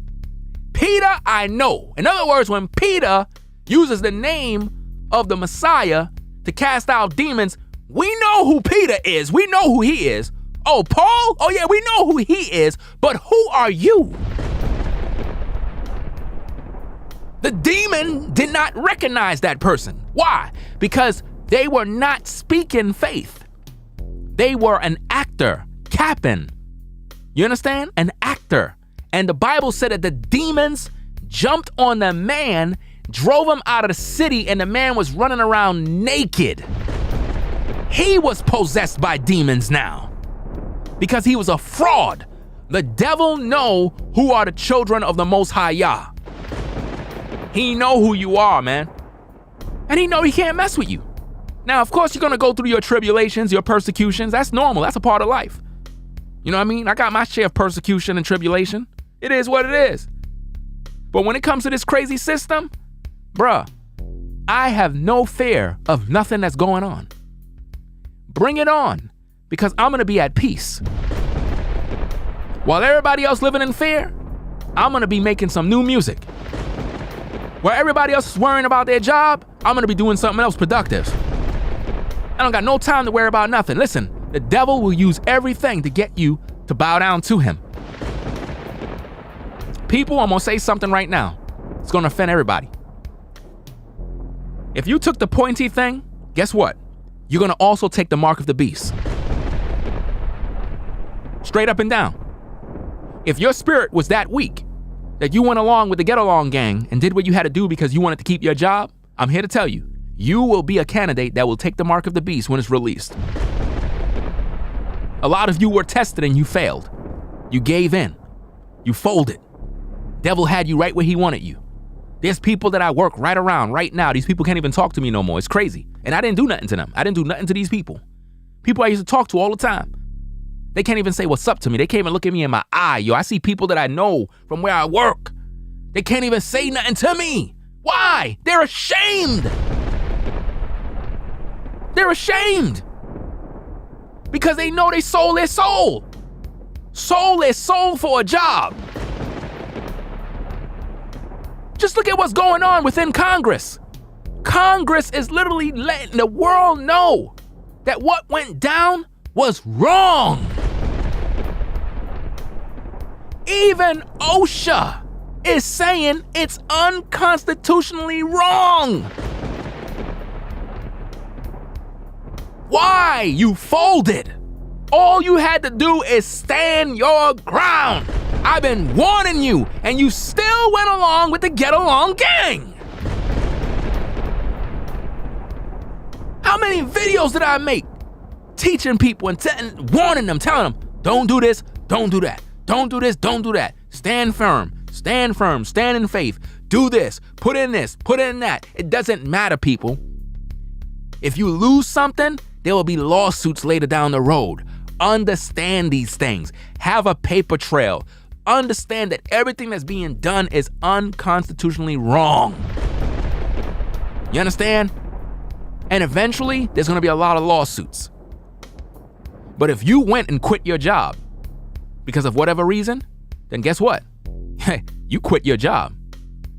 Peter, I know." In other words, when Peter uses the name of the Messiah to cast out demons, we know who Peter is. We know who he is. Oh, Paul? Oh yeah, we know who he is, but who are you? The demon did not recognize that person. Why? Because they were not speaking faith. They were an actor, capping. You understand? An actor. And the Bible said that the demons jumped on the man, drove him out of the city, and the man was running around naked. He was possessed by demons now because he was a fraud. The devil know who are the children of the Most High Yah. He know who you are, man. And he know he can't mess with you. Now, of course, you're going to go through your tribulations, your persecutions. That's normal. That's a part of life. You know what I mean? I got my share of persecution and tribulation. It is what it is. But when it comes to this crazy system, bruh, I have no fear of nothing that's going on. Bring it on, because I'm going to be at peace. While everybody else living in fear, I'm going to be making some new music. While everybody else is worrying about their job, I'm going to be doing something else productive. I don't got no time to worry about nothing. Listen, the devil will use everything to get you to bow down to him. People, I'm going to say something right now. It's going to offend everybody. If you took the pointy thing, guess what? You're going to also take the mark of the beast. Straight up and down. If your spirit was that weak that you went along with the get along gang and did what you had to do because you wanted to keep your job, I'm here to tell you, you will be a candidate that will take the mark of the beast when it's released. A lot of you were tested and you failed. You gave in. You folded. Devil had you right where he wanted you. There's people that I work right around right now. These people can't even talk to me no more. It's crazy. And I didn't do nothing to them. I didn't do nothing to these people. People I used to talk to all the time. They can't even say what's up to me. They can't even look at me in my eye. Yo, I see people that I know from where I work. They can't even say nothing to me. Why? They're ashamed. They're ashamed. Because they know they sold their soul. Sold their soul for a job. Just look at what's going on within Congress. Congress is literally letting the world know that what went down was wrong. Even OSHA is saying it's unconstitutionally wrong. Why? You folded. All you had to do is stand your ground. I've been warning you, and you still went along with the get-along gang. How many videos did I make teaching people and warning them, telling them, don't do this, don't do that. Don't do this, don't do that. Stand firm, stand in faith. Do this, put in that. It doesn't matter, people. If you lose something, there will be lawsuits later down the road. Understand these things. Have a paper trail. Understand that everything that's being done is unconstitutionally wrong. You understand? And eventually, there's going to be a lot of lawsuits. But if you went and quit your job because of whatever reason, then guess what? You quit your job.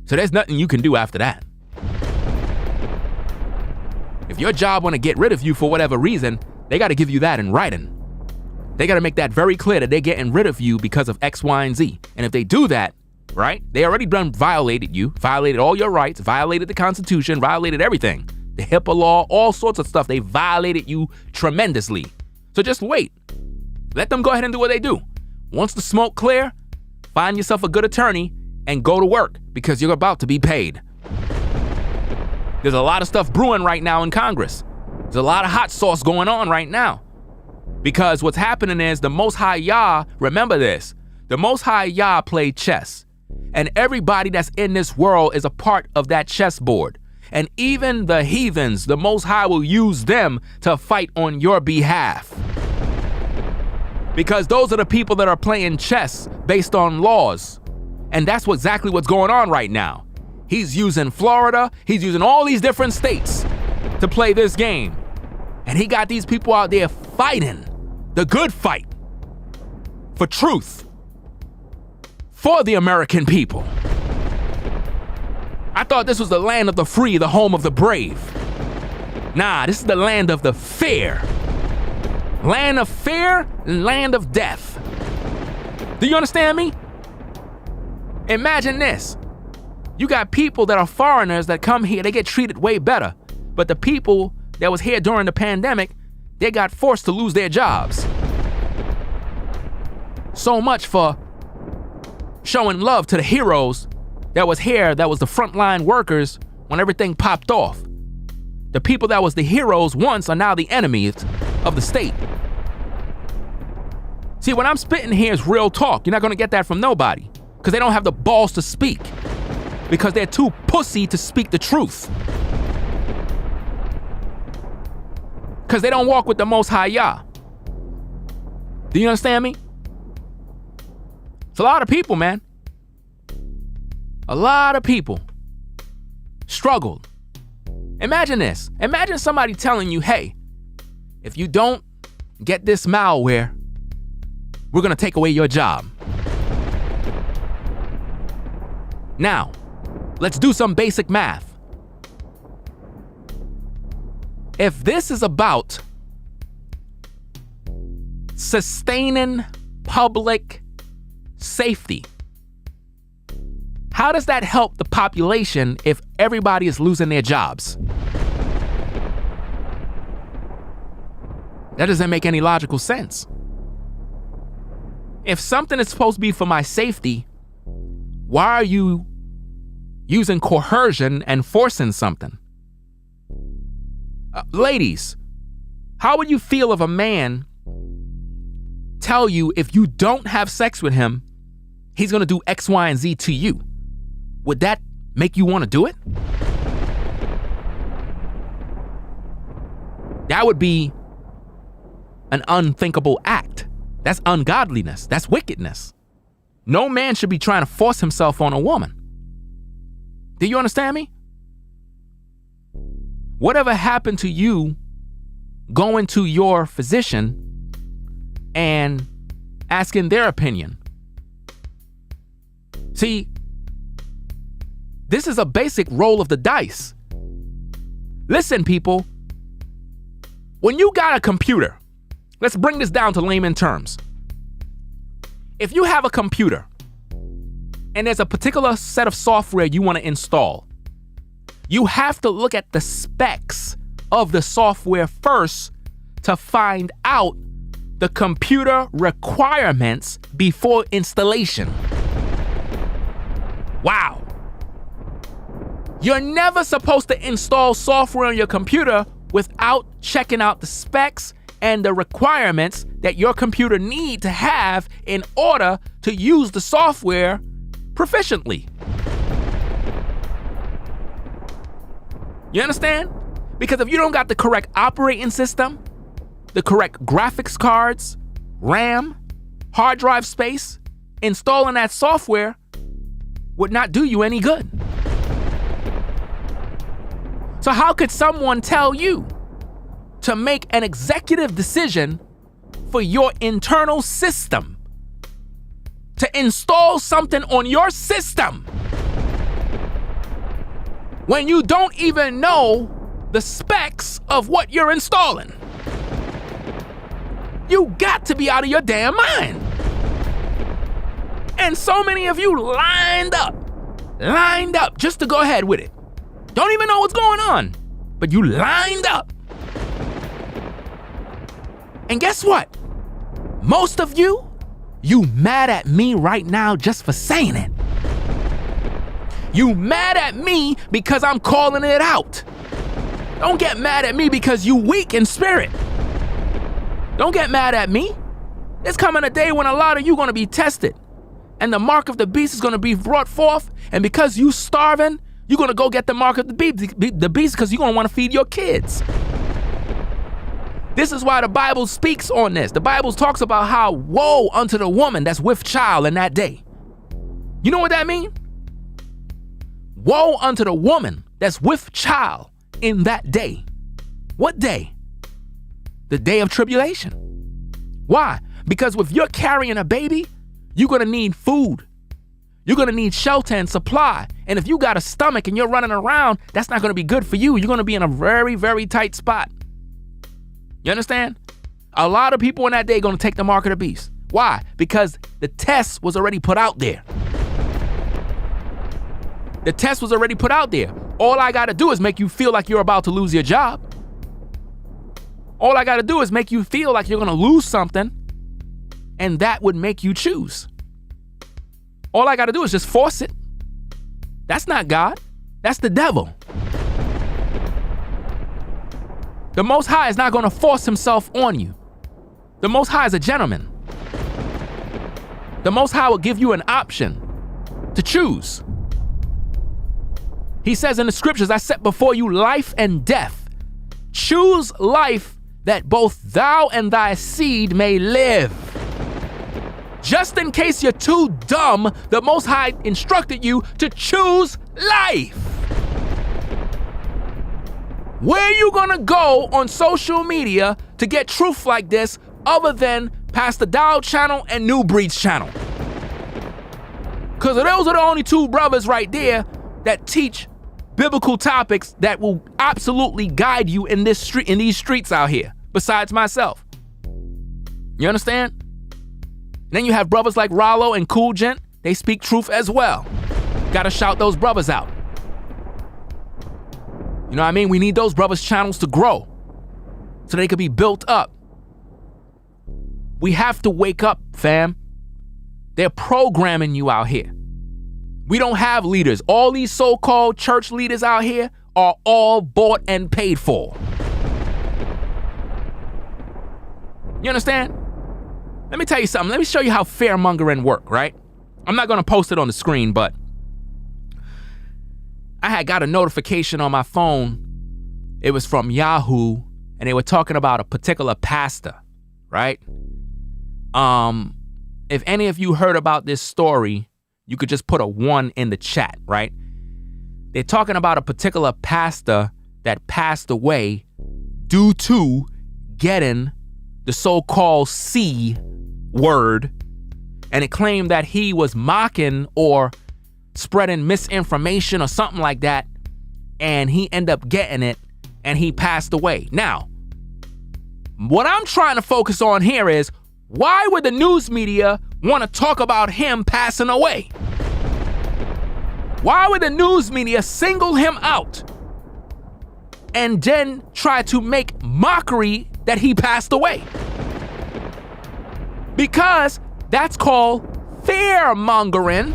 So there's nothing you can do after that. If your job want to get rid of you for whatever reason, they got to give you that in writing. They got to make that very clear that they're getting rid of you because of X, Y, and Z. And if they do that, right, they already violated you, violated all your rights, violated the Constitution, violated everything. The HIPAA law, all sorts of stuff. They violated you tremendously. So just wait. Let them go ahead and do what they do. Once the smoke clear, find yourself a good attorney and go to work because you're about to be paid. There's a lot of stuff brewing right now in Congress. There's a lot of hot sauce going on right now. Because what's happening is the Most High Yah, remember this, the Most High Yah played chess. And everybody that's in this world is a part of that chessboard. And even the heathens, the Most High will use them to fight on your behalf. Because those are the people that are playing chess based on laws. And that's exactly what's going on right now. He's using Florida, he's using all these different states to play this game. And he got these people out there fighting the good fight for truth, for the American people. I thought this was the land of the free, the home of the brave. Nah, this is the land of the fair. Land of fear, land of death. Do you understand me? Imagine this. You got people that are foreigners that come here, they get treated way better. But the people that was here during the pandemic, they got forced to lose their jobs. So much for showing love to the heroes that was here, that was the frontline workers when everything popped off. The people that was the heroes once are now the enemies of the state. See, what I'm spitting here is real talk. You're not gonna get that from nobody because they don't have the balls to speak because they're too pussy to speak the truth. Because they don't walk with the Most High Yah. Do you understand me? It's a lot of people, man. A lot of people struggled. Imagine this. Imagine somebody telling you, hey, if you don't get this malware, we're gonna take away your job. Now, let's do some basic math. If this is about sustaining public safety, how does that help the population if everybody is losing their jobs? That doesn't make any logical sense. If something is supposed to be for my safety, why are you using coercion and forcing something? Ladies, how would you feel if a man tell you if you don't have sex with him, he's gonna do X, Y, and Z to you? Would that make you want to do it? That would be an unthinkable act. That's ungodliness. That's wickedness. No man should be trying to force himself on a woman. Do you understand me? Whatever happened to you going to your physician and asking their opinion? See, this is a basic roll of the dice. Listen, people, when you got a computer, let's bring this down to layman terms. If you have a computer and there's a particular set of software you want to install, you have to look at the specs of the software first to find out the computer requirements before installation. Wow. You're never supposed to install software on your computer without checking out the specs and the requirements that your computer need to have in order to use the software proficiently. You understand? Because if you don't got the correct operating system, the correct graphics cards, RAM, hard drive space, installing that software would not do you any good. So how could someone tell you to make an executive decision for your internal system, to install something on your system, when you don't even know the specs of what you're installing? You got to be out of your damn mind. And so many of you lined up just to go ahead with it. Don't even know what's going on, but you lined up. And guess what? Most of you mad at me right now just for saying it. You mad at me because I'm calling it out. Don't get mad at me because you weak in spirit. Don't get mad at me. There's coming a day when a lot of you gonna be tested, and the mark of the beast is gonna be brought forth, and because you starving, you're gonna go get the mark of the beast because you're gonna wanna feed your kids. This is why the Bible speaks on this. The Bible talks about how woe unto the woman that's with child in that day. You know what that means? Woe unto the woman that's with child in that day. What day? The day of tribulation. Why? Because if you're carrying a baby, you're gonna need food. You're gonna need shelter and supply. And if you got a stomach and you're running around, that's not gonna be good for you. You're gonna be in a very, very tight spot. You understand? A lot of people in that day going to take the mark of the beast. Why? Because the test was already put out there. The test was already put out there. All I got to do is make you feel like you're about to lose your job. All I got to do is make you feel like you're going to lose something, and that would make you choose. All I got to do is just force it. That's not God. That's the devil. The Most High is not going to force himself on you. The Most High is a gentleman. The Most High will give you an option to choose. He says in the scriptures, I set before you life and death. Choose life that both thou and thy seed may live. Just in case you're too dumb, the Most High instructed you to choose life. Where you gonna go on social media to get truth like this other than Pastor Dow channel and New Breed's channel? Because those are the only two brothers right there that teach biblical topics that will absolutely guide you in these streets out here, besides myself. You understand? And then you have brothers like Rollo and Cool Gent. They speak truth as well. Gotta shout those brothers out. You know what I mean? We need those brothers' channels to grow so they could be built up. We have to wake up, fam. They're programming you out here. We don't have leaders. All these so-called church leaders out here are all bought and paid for. You understand? Let me tell you something. Let me show you how fear-mongering work, right? I'm not going to post it on the screen, but I had got a notification on my phone. It was from Yahoo, and they were talking about a particular pastor, right? If any of you heard about this story, you could just put a 1 in the chat, right? They're talking about a particular pastor that passed away due to getting the so-called C word, and it claimed that he was mocking or spreading misinformation or something like that, and he ended up getting it, and he passed away. Now, what I'm trying to focus on here is, why would the news media want to talk about him passing away? Why would the news media single him out and then try to make mockery that he passed away? Because that's called fear-mongering,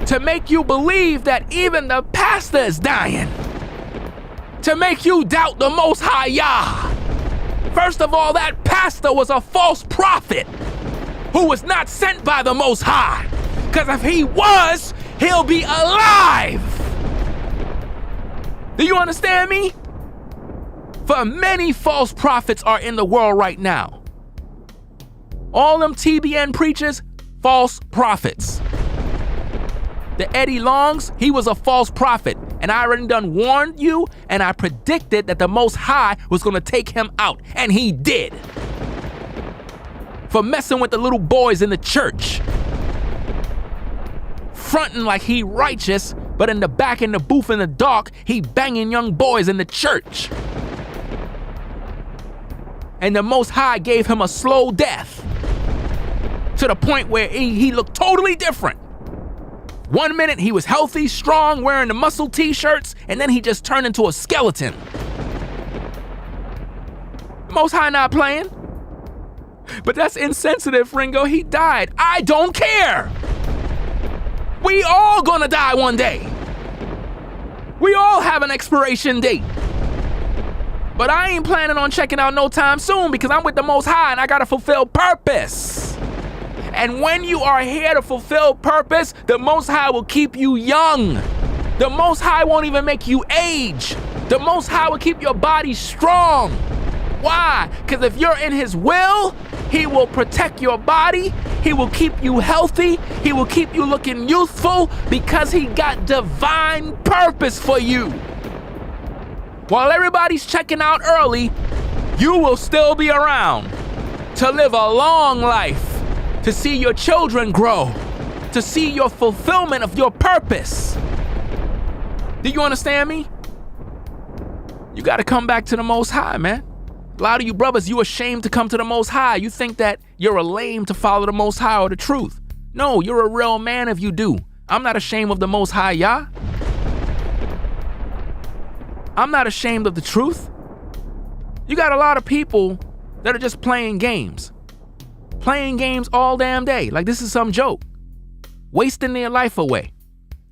to make you believe that even the pastor is dying, to make you doubt the Most High Yah. First of all, that pastor was a false prophet who was not sent by the Most High. Because if he was, he'll be alive. Do you understand me? For many false prophets are in the world right now. All them TBN preachers, false prophets. The Eddie Longs, he was a false prophet. And I already done warned you, and I predicted that the Most High was going to take him out. And he did. For messing with the little boys in the church. Fronting like he righteous, but in the back in the booth in the dark, he banging young boys in the church. And the Most High gave him a slow death. To the point where he looked totally different. 1 minute he was healthy, strong, wearing the muscle t-shirts, and then he just turned into a skeleton. Most High not playing. But that's insensitive, Ringo. He died. I don't care. We all gonna die one day. We all have an expiration date. But I ain't planning on checking out no time soon because I'm with the Most High and I gotta fulfill purpose. And when you are here to fulfill purpose, the Most High will keep you young. The Most High won't even make you age. The Most High will keep your body strong. Why? Because if you're in His will, He will protect your body. He will keep you healthy. He will keep you looking youthful because He got divine purpose for you. While everybody's checking out early, you will still be around to live a long life. To see your children grow, to see your fulfillment of your purpose. Do you understand me? You got to come back to the Most High, man. A lot of you brothers, you ashamed to come to the Most High. You think that you're a lame to follow the Most High or the truth. No, you're a real man if you do. I'm not ashamed of the Most High, Yah. I'm not ashamed of the truth. You got a lot of people that are just playing games. Playing games all damn day. Like this is some joke. Wasting their life away.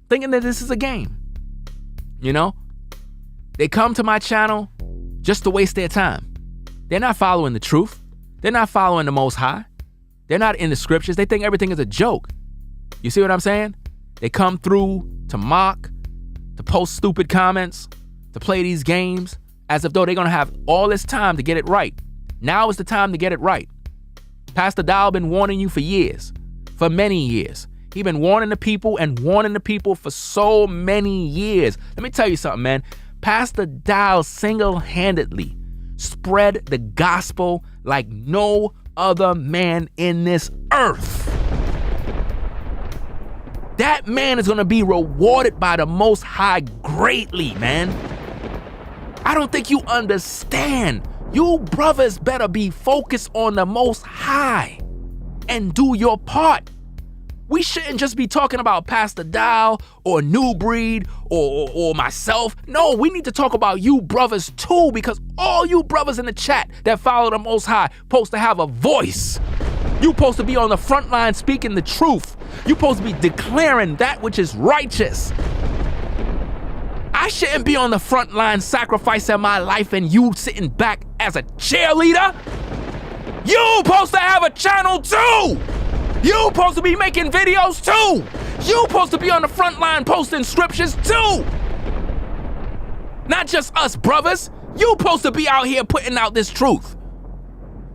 Thinking that this is a game. You know? They come to my channel just to waste their time. They're not following the truth. They're not following the Most High. They're not in the scriptures. They think everything is a joke. You see what I'm saying? They come through to mock, to post stupid comments, to play these games as if though they're going to have all this time to get it right. Now is the time to get it right. Pastor Dow been warning you for years, for many years. He been warning the people for so many years. Let me tell you something, man. Pastor Dow single-handedly spread the gospel like no other man in this earth. That man is going to be rewarded by the Most High greatly, man. I don't think you understand. You brothers better be focused on the Most High and do your part. We shouldn't just be talking about Pastor Dow or New Breed or myself. No, we need to talk about you brothers too, because all you brothers in the chat that follow the Most High supposed to have a voice. You supposed to be on the front line speaking the truth. You supposed to be declaring that which is righteous. I shouldn't be on the front line sacrificing my life and you sitting back as a cheerleader. You supposed to have a channel too. You supposed to be making videos too. You supposed to be on the front line posting scriptures too. Not just us brothers. You supposed to be out here putting out this truth.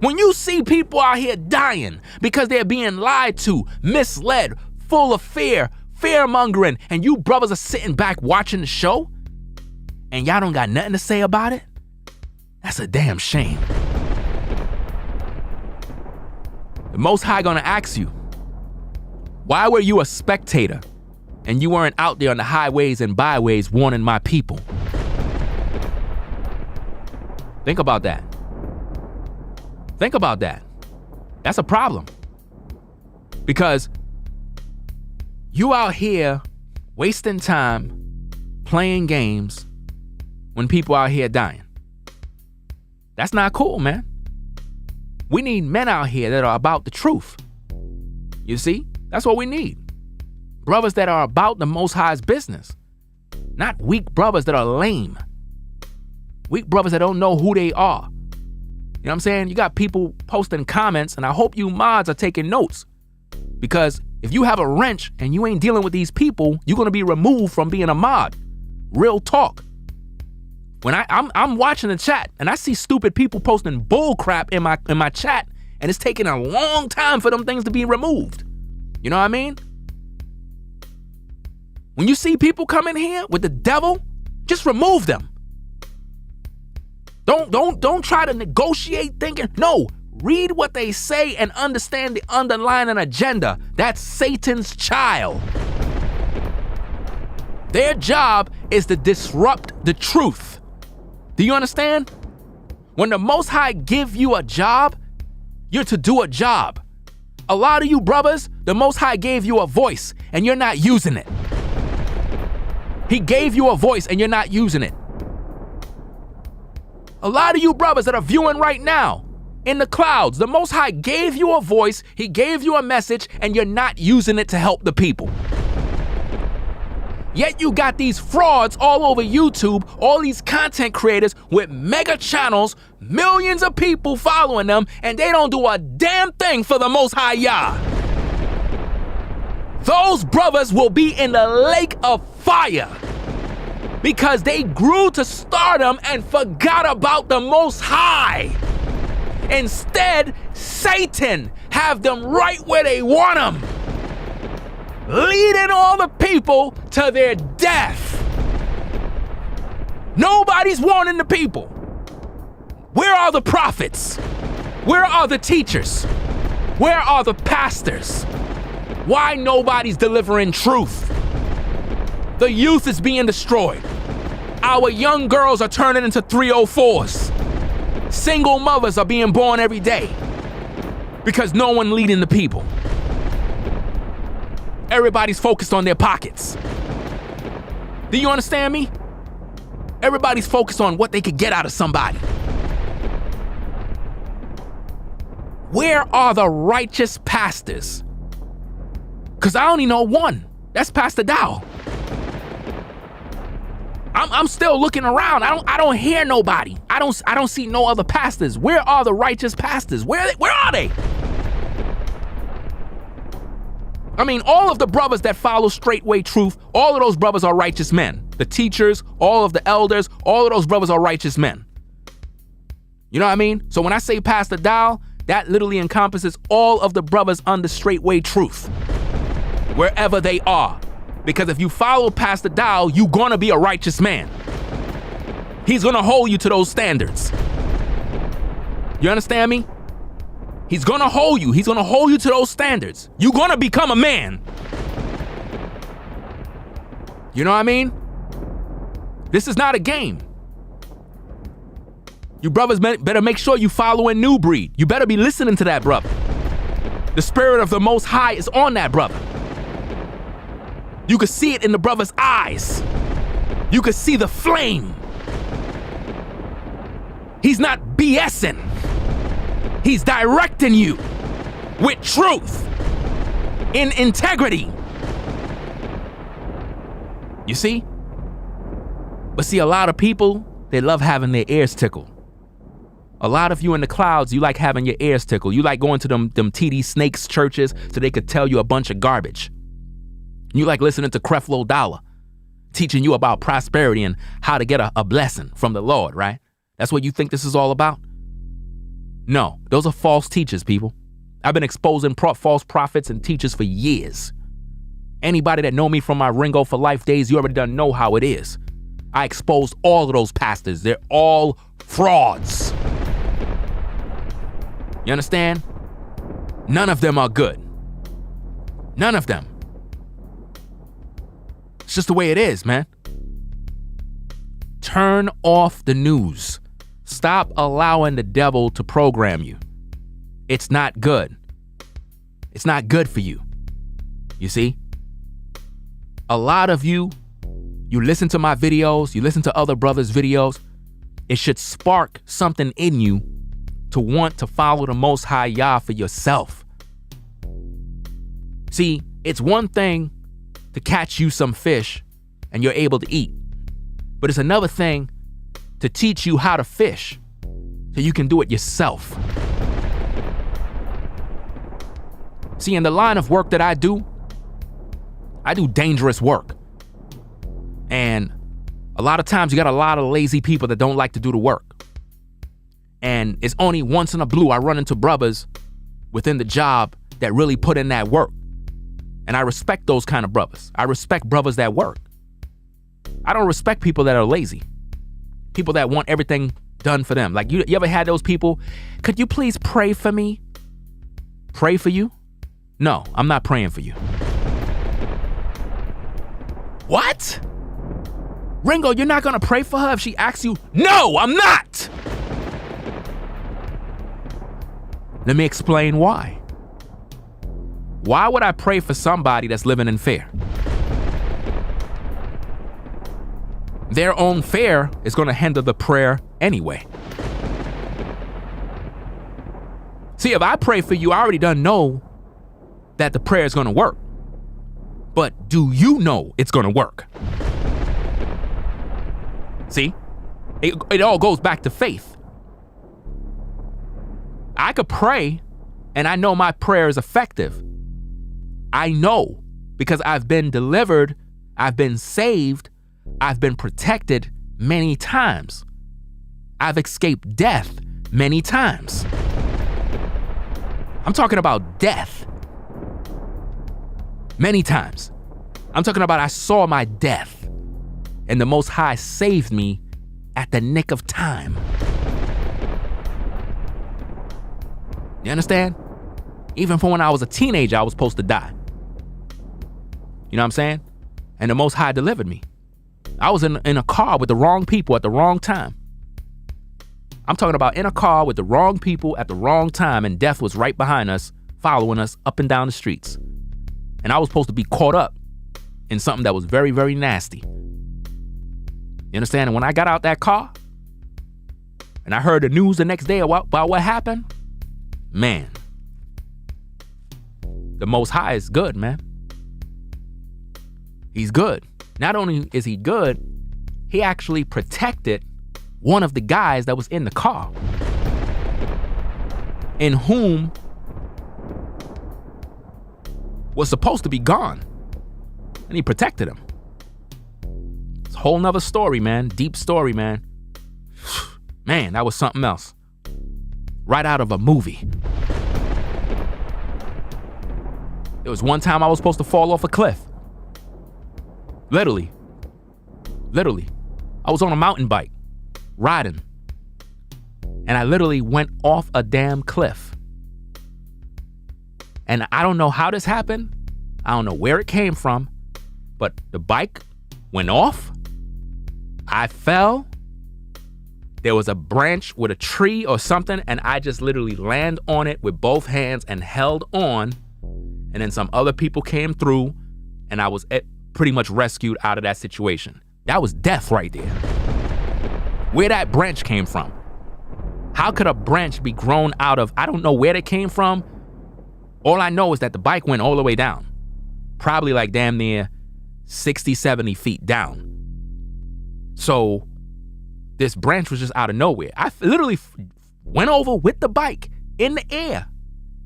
When you see people out here dying because they're being lied to, misled, full of fear, fear-mongering, and you brothers are sitting back watching the show, and y'all don't got nothing to say about it, that's a damn shame. The Most High gonna ask you, why were you a spectator and you weren't out there on the highways and byways warning my people? Think about that. Think about that. That's a problem. Because you out here wasting time playing games when people out here dying. That's not cool, man. We need men out here that are about the truth. You see? That's what we need. Brothers that are about the Most High's business. Not weak brothers that are lame. Weak brothers that don't know who they are. You know what I'm saying? You got people posting comments, and I hope you mods are taking notes. Because if you have a wrench and you ain't dealing with these people, you're going to be removed from being a mod. Real talk. When I'm watching the chat and I see stupid people posting bull crap in my chat, and it's taking a long time for them things to be removed. You know what I mean? When you see people come in here with the devil, just remove them. Don't try to negotiate thinking. No, read what they say and understand the underlying agenda. That's Satan's child. Their job is to disrupt the truth. Do you understand? When the Most High give you a job, you're to do a job. A lot of you brothers, the Most High gave you a voice and you're not using it. He gave you a voice and you're not using it. A lot of you brothers that are viewing right now in the clouds, the Most High gave you a voice, He gave you a message, and you're not using it to help the people. Yet you got these frauds all over YouTube, all these content creators with mega channels, millions of people following them, and they don't do a damn thing for the Most High Yah. Those brothers will be in the lake of fire because they grew to stardom and forgot about the Most High. Instead, Satan have them right where they want them, leading all the people to their death. Nobody's warning the people. Where are the prophets? Where are the teachers? Where are the pastors? Why nobody's delivering truth? The youth is being destroyed. Our young girls are turning into 304s. Single mothers are being born every day because no one leading the people. Everybody's focused on their pockets. Do you understand me? Everybody's focused on what they could get out of somebody. Where are the righteous pastors? Because I only know one. That's Pastor Dow. I'm still looking around. I don't hear nobody. I don't see no other pastors. Where are the righteous pastors? Where are they? I mean, all of the brothers that follow straightway truth, all of those brothers are righteous men. The teachers, all of the elders, all of those brothers are righteous men. You know what I mean? So when I say Pastor Dow, that literally encompasses all of the brothers under straightway truth, wherever they are. Because if you follow Pastor Dow, you're gonna be a righteous man. He's gonna hold you to those standards. You understand me? He's gonna hold you. He's gonna hold you to those standards. You're gonna become a man. You know what I mean? This is not a game. You brothers better make sure you following New Breed. You better be listening to that brother. The spirit of the Most High is on that brother. You could see it in the brother's eyes. You could see the flame. He's not BSing. He's directing you with truth, in integrity. You see? But see, a lot of people, they love having their ears tickled. A lot of you in the clouds, you like having your ears tickled. You like going to them TD Snakes churches so they could tell you a bunch of garbage. You like listening to Creflo Dollar teaching you about prosperity and how to get a blessing from the Lord, right? That's what you think this is all about? No, those are false teachers, people. I've been exposing false prophets and teachers for years. Anybody that know me from my Ringo for Life days, you already done know how it is. I exposed all of those pastors. They're all frauds. You understand? None of them are good. None of them. It's just the way it is, man. Turn off the news. Stop allowing the devil to program you. It's not good. It's not good for you. You see? A lot of you listen to my videos, you listen to other brothers' videos. It should spark something in you to want to follow the Most High Yah for yourself. See, it's one thing to catch you some fish and you're able to eat. But it's another thing to teach you how to fish so you can do it yourself. See, in the line of work that I do dangerous work. And a lot of times you got a lot of lazy people that don't like to do the work. And it's only once in a blue I run into brothers within the job that really put in that work. And I respect those kind of brothers. I respect brothers that work. I don't respect people that are lazy. People that want everything done for them. Like you ever had those people, could you please pray for me? Pray for you? No, I'm not praying for you. What? Ringo, you're not gonna pray for her if she asks you? No, I'm not! Let me explain why. Why would I pray for somebody that's living in fear? Their own fear is gonna hinder the prayer anyway. See, if I pray for you, I already done know that the prayer is gonna work. But do you know it's gonna work? See? It all goes back to faith. I could pray and I know my prayer is effective. I know because I've been delivered, I've been saved, I've been protected many times. I've escaped death many times. I'm talking about death. Many times. I'm talking about I saw my death and the Most High saved me at the nick of time. You understand? Even from when I was a teenager, I was supposed to die. You know what I'm saying? And the Most High delivered me. I was in a car with the wrong people at the wrong time. I'm talking about in a car with the wrong people at the wrong time, and death was right behind us, following us up and down the streets. And I was supposed to be caught up in something that was very, very nasty. You understand? And when I got out that car and I heard the news the next day about what happened, man, the Most High is good, man. He's good. Not only is he good, he actually protected one of the guys that was in the car, in whom was supposed to be gone. And he protected him. It's a whole nother story, man. Deep story, man. Man, that was something else. Right out of a movie. There was one time I was supposed to fall off a cliff. Literally. I was on a mountain bike, riding. And I literally went off a damn cliff. And I don't know how this happened. I don't know where it came from. But the bike went off. I fell. There was a branch with a tree or something, and I just literally landed on it with both hands and held on. And then some other people came through, and I was pretty much rescued out of that situation. That was death right there. Where that branch came from. How could a branch be grown out of, I don't know where it came from. All I know is that the bike went all the way down. Probably like damn near 60, 70 feet down. So this branch was just out of nowhere. I literally went over with the bike in the air.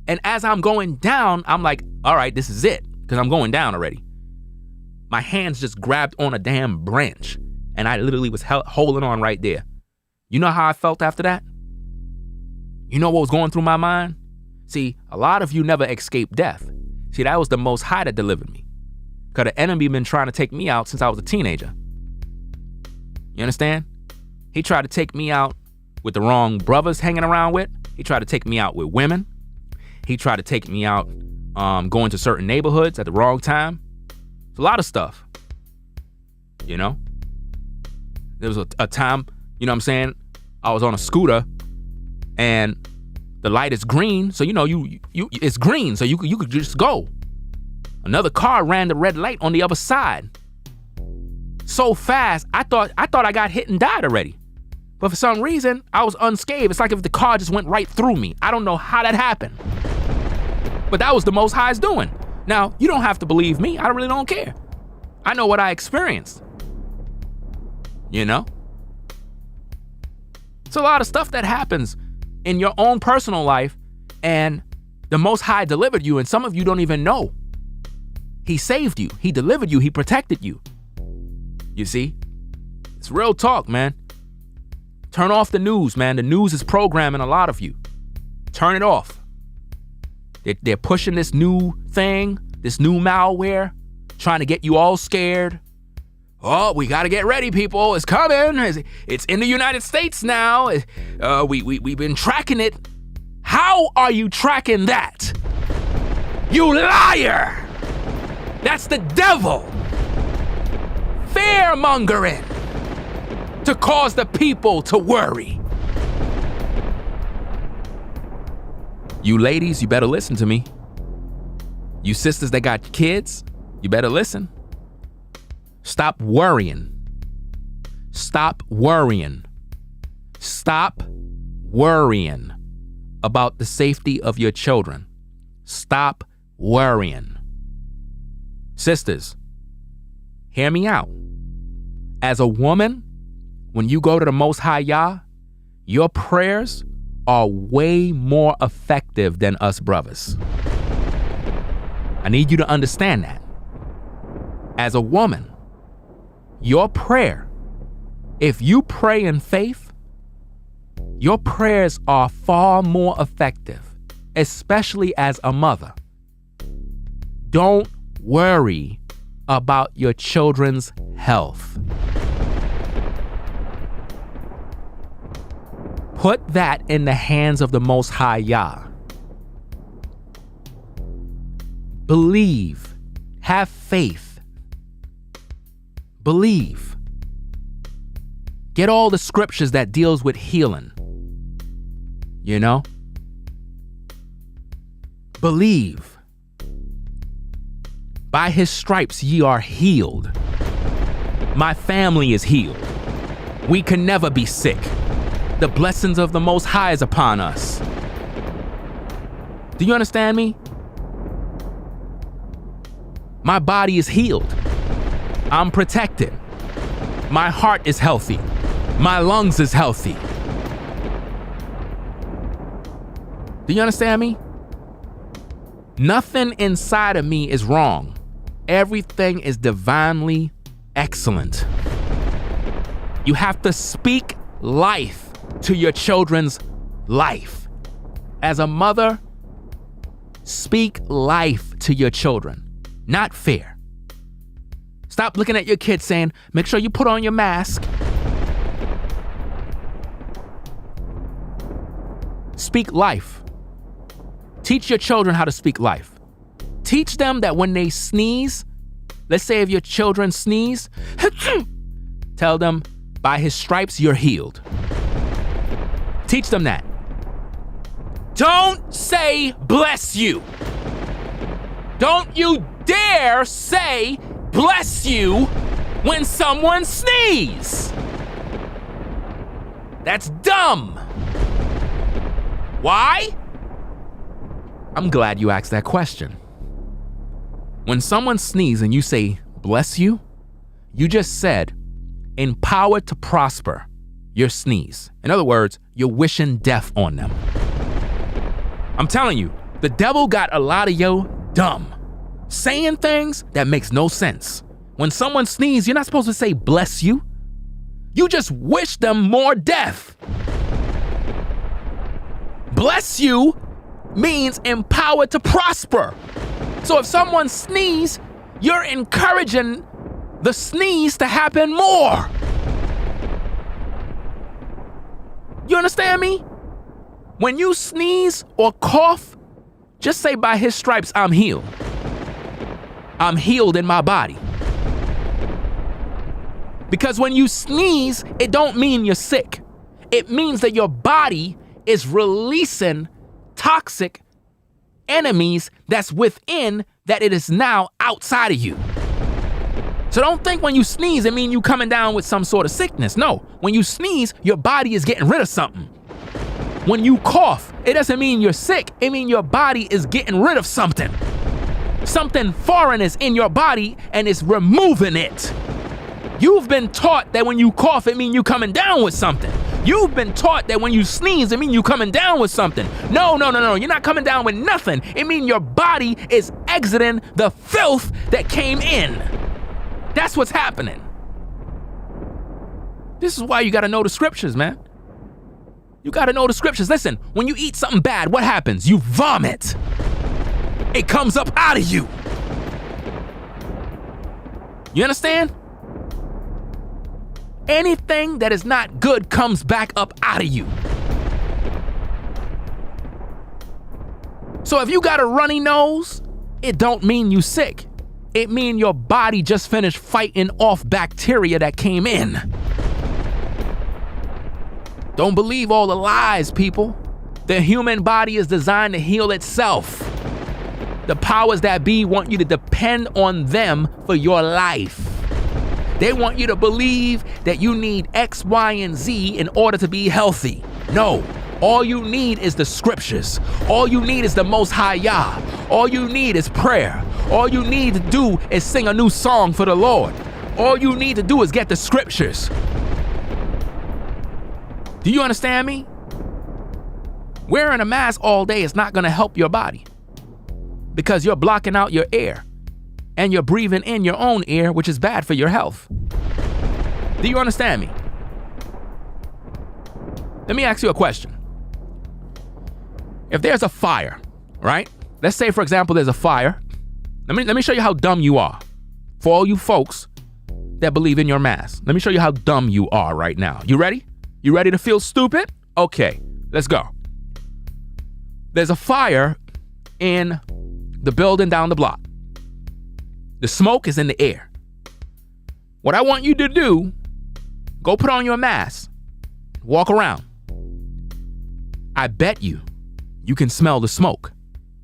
And as I'm going down, I'm like, all right, this is it. Because I'm going down already. My hands just grabbed on a damn branch. And I literally was holding on right there. You know how I felt after that? You know what was going through my mind? See, a lot of you never escaped death. See, that was the Most High that delivered me. Because the enemy been trying to take me out since I was a teenager. You understand? He tried to take me out with the wrong brothers hanging around with. He tried to take me out with women. He tried to take me out going to certain neighborhoods at the wrong time. It's a lot of stuff. You know? There was a time, you know what I'm saying? I was on a scooter and the light is green, so you know it's green, so you could just go. Another car ran the red light on the other side. So fast, I thought I got hit and died already. But for some reason, I was unscathed. It's like if the car just went right through me. I don't know how that happened. But that was the Most High's doing. Now, you don't have to believe me. I really don't care. I know what I experienced. You know? It's a lot of stuff that happens in your own personal life, and the Most High delivered you, and some of you don't even know. He saved you. He delivered you. He protected you. You see? It's real talk, man. Turn off the news, man. The news is programming a lot of you. Turn it off. They're pushing this new thing, this new malware, trying to get you all scared. Oh, we got to get ready, people. It's coming. It's in the United States now. We've been tracking it. How are you tracking that? You liar! That's the devil. Fear-mongering to cause the people to worry. You ladies, you better listen to me. You sisters that got kids, you better listen. Stop worrying. Stop worrying. Stop worrying about the safety of your children. Stop worrying. Sisters, hear me out. As a woman, when you go to the Most High Yah, your prayers are way more effective than us brothers. I need you to understand that. As a woman, your prayer, if you pray in faith, your prayers are far more effective, especially as a mother. Don't worry about your children's health. Put that in the hands of the Most High Yah. Believe. Have faith. Believe. Get all the scriptures that deals with healing. you know? Believe. By his stripes ye are healed. My family is healed. We can never be sick. The blessings of the Most High is upon us. Do you understand me? My body is healed. I'm protected. My heart is healthy. My lungs is healthy. Do you understand me? Nothing inside of me is wrong. Everything is divinely excellent. You have to speak life to your children's life. As a mother, speak life to your children, not fear. Stop looking at your kids saying, make sure you put on your mask. Speak life. Teach your children how to speak life. Teach them that when they sneeze, let's say if your children sneeze, tell them, by his stripes you're healed. Teach them that. Don't say bless you. Don't you dare say bless you when someone sneezes. That's dumb. Why? I'm glad you asked that question. When someone sneezes and you say bless you, you just said empowered to prosper your sneeze. In other words, you're wishing death on them. I'm telling you, the devil got a lot of yo dumb, saying things that makes no sense. When someone sneezes, you're not supposed to say bless you. You just wish them more death. Bless you means empowered to prosper. So if someone sneezes, you're encouraging the sneeze to happen more. You understand me? When you sneeze or cough, just say by his stripes I'm healed. I'm healed in my body. Because when you sneeze, it don't mean you're sick. It means that your body is releasing toxic enemies that's within that it is now outside of you. So don't think when you sneeze, it means you coming down with some sort of sickness. No, when you sneeze, your body is getting rid of something. When you cough, it doesn't mean you're sick. It means your body is getting rid of something. Something foreign is in your body and it's removing it. You've been taught that when you cough, it means you coming down with something. You've been taught that when you sneeze, it means you coming down with something. No. You're not coming down with nothing. It means your body is exiting the filth that came in. That's what's happening. This is why you got to know the scriptures, man. You got to know the scriptures. Listen, when you eat something bad, what happens? You vomit. It comes up out of you. You understand? Anything that is not good comes back up out of you. So if you got a runny nose, it don't mean you sick. It mean your body just finished fighting off bacteria that came in. Don't believe all the lies, people. The human body is designed to heal itself. The powers that be want you to depend on them for your life. They want you to believe that you need X, Y, and Z in order to be healthy. No, all you need is the scriptures. All you need is the Most High Yah. All you need is prayer. All you need to do is sing a new song for the Lord. All you need to do is get the scriptures. Do you understand me? Wearing a mask all day is not going to help your body because you're blocking out your air. And you're breathing in your own air, which is bad for your health. Do you understand me? Let me ask you a question. If there's a fire, right? Let's say, for example, there's a fire. Let me show you how dumb you are. For all you folks that believe in your mask, let me show you how dumb you are right now. You ready? You ready to feel stupid? Okay, let's go. There's a fire in the building down the block. The smoke is in the air. What I want you to do, go put on your mask, walk around. I bet you can smell the smoke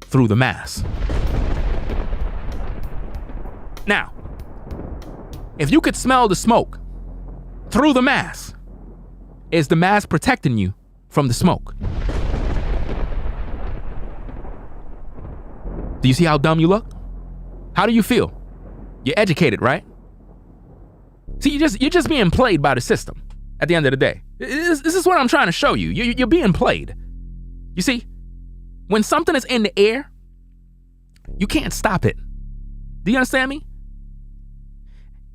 through the mask. Now, if you could smell the smoke through the mask, is the mask protecting you from the smoke? Do you see how dumb you look? How do you feel? You're educated, right? See, you're just being played by the system at the end of the day. This is what I'm trying to show you. You're being played. You see, when something is in the air, you can't stop it. Do you understand me?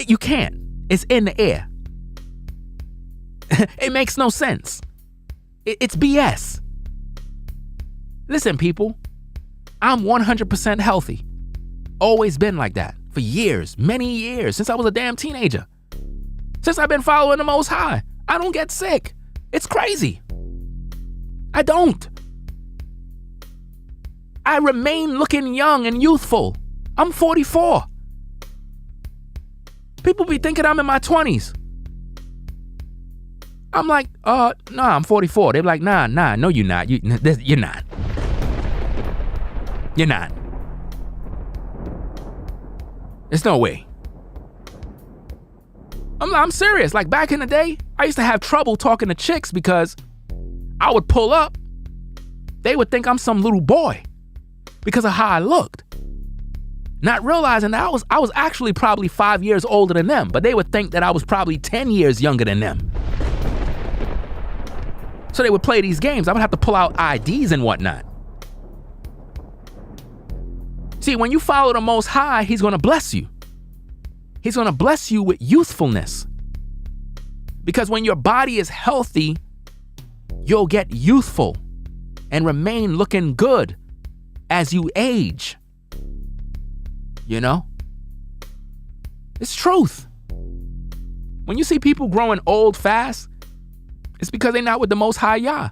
You can't. It's in the air. It makes no sense. It's BS. Listen, people, I'm 100% healthy. Always been like that for years, many years, since I was a damn teenager. Since I've been following the Most High, I don't get sick. It's crazy. I don't. I remain looking young and youthful. I'm 44. People be thinking I'm in my 20s. I'm like, nah, I'm 44. They're like, nah, no, you're not. You're not. You're not. There's no way. I'm serious. Like back in the day, I used to have trouble talking to chicks because I would pull up. They would think I'm some little boy because of how I looked. Not realizing that I was actually probably 5 years older than them, but they would think that I was probably 10 years younger than them. So they would play these games. I would have to pull out IDs and whatnot. See, when you follow the Most High, He's going to bless you. He's going to bless you with youthfulness. Because when your body is healthy, you'll get youthful and remain looking good as you age. You know? It's truth. When you see people growing old fast, it's because they're not with the Most High Yah.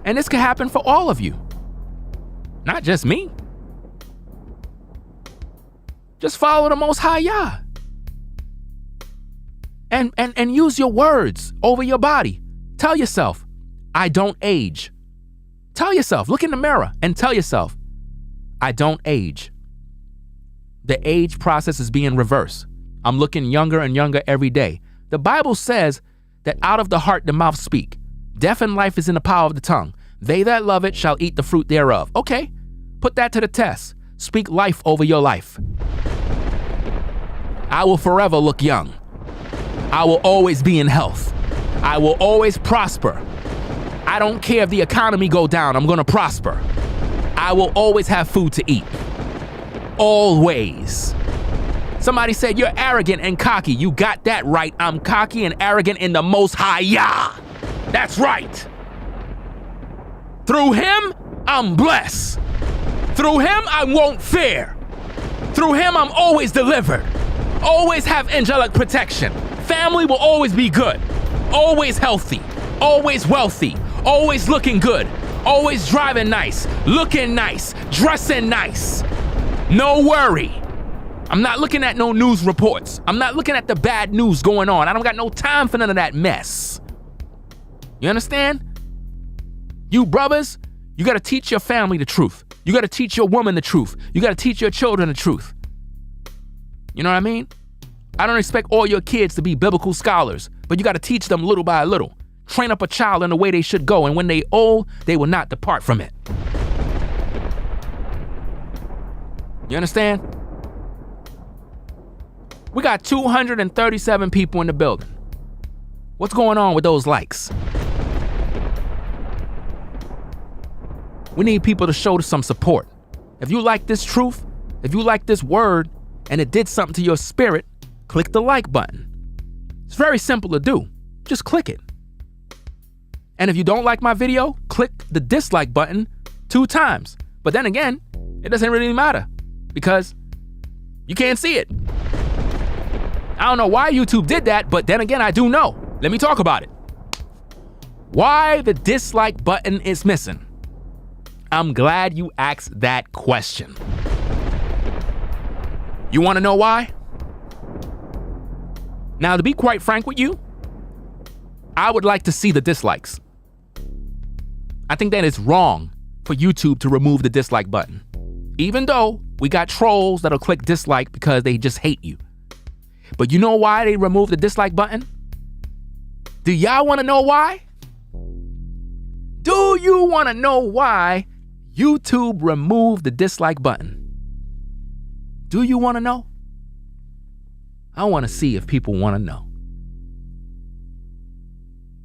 And this can happen for all of you. Not just me. Just follow the Most High Yah. And use your words over your body. Tell yourself, I don't age. Tell yourself, look in the mirror and tell yourself, I don't age. The age process is being reversed. I'm looking younger and younger every day. The Bible says that out of the heart the mouth speak. Death and life is in the power of the tongue. They that love it shall eat the fruit thereof. Okay, put that to the test. Speak life over your life. I will forever look young. I will always be in health. I will always prosper. I don't care if the economy go down, I'm gonna prosper. I will always have food to eat. Always. Somebody said you're arrogant and cocky. You got that right. I'm cocky and arrogant in the Most High Yah. That's right. Through Him, I'm blessed. Through Him, I won't fear. Through Him, I'm always delivered. Always have angelic protection. Family will always be good. Always healthy. Always wealthy. Always looking good. Always driving nice. Looking nice. Dressing nice. No worry. I'm not looking at no news reports. I'm not looking at the bad news going on. I don't got no time for none of that mess. You understand? You brothers, you gotta teach your family the truth. You gotta teach your woman the truth. You gotta teach your children the truth. You know what I mean? I don't expect all your kids to be biblical scholars, but you gotta teach them little by little. Train up a child in the way they should go, and when they old, they will not depart from it. You understand? We got 237 people in the building. What's going on with those likes? We need people to show some support. If you like this truth, if you like this word, and it did something to your spirit, click the like button. It's very simple to do. Just click it. And if you don't like my video, click the dislike button 2 times. But then again, it doesn't really matter because you can't see it. I don't know why YouTube did that, but then again, I do know. Let me talk about it. Why the dislike button is missing. I'm glad you asked that question. You want to know why? Now, to be quite frank with you, I would like to see the dislikes. I think that it's wrong for YouTube to remove the dislike button. Even though we got trolls that'll click dislike because they just hate you. But you know why they removed the dislike button? Do y'all want to know why? Do you want to know why YouTube removed the dislike button? Do you want to know? I want to see if people want to know.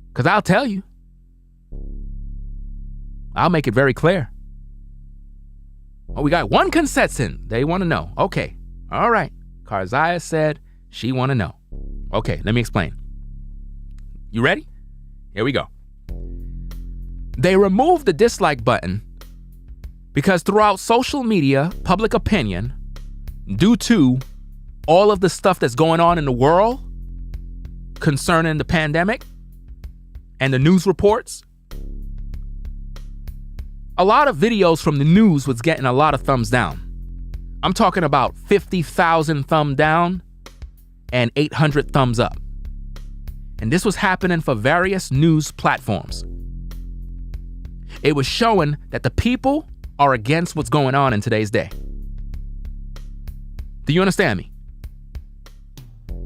Because I'll tell you. I'll make it very clear. Oh, we got one consent. They want to know. Okay. All right. Karzaya said she want to know. Okay, let me explain. You ready? Here we go. They removed the dislike button because throughout social media, public opinion, due to all of the stuff that's going on in the world concerning the pandemic and the news reports, a lot of videos from the news was getting a lot of thumbs down. I'm talking about 50,000 thumb down and 800 thumbs up. And this was happening for various news platforms. It was showing that the people are against what's going on in today's day. Do you understand me?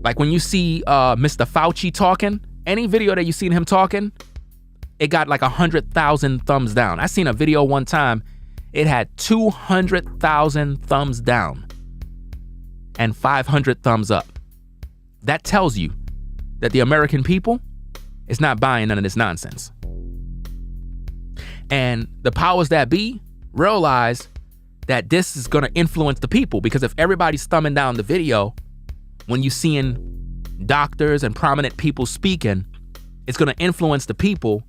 Like when you see Mr. Fauci talking, any video that you seen him talking, it got like 100,000 thumbs down. I seen a video one time, it had 200,000 thumbs down and 500 thumbs up. That tells you that the American people is not buying none of this nonsense. And the powers that be realize that this is going to influence the people, because if everybody's thumbing down the video, when you're seeing doctors and prominent people speaking, it's going to influence the people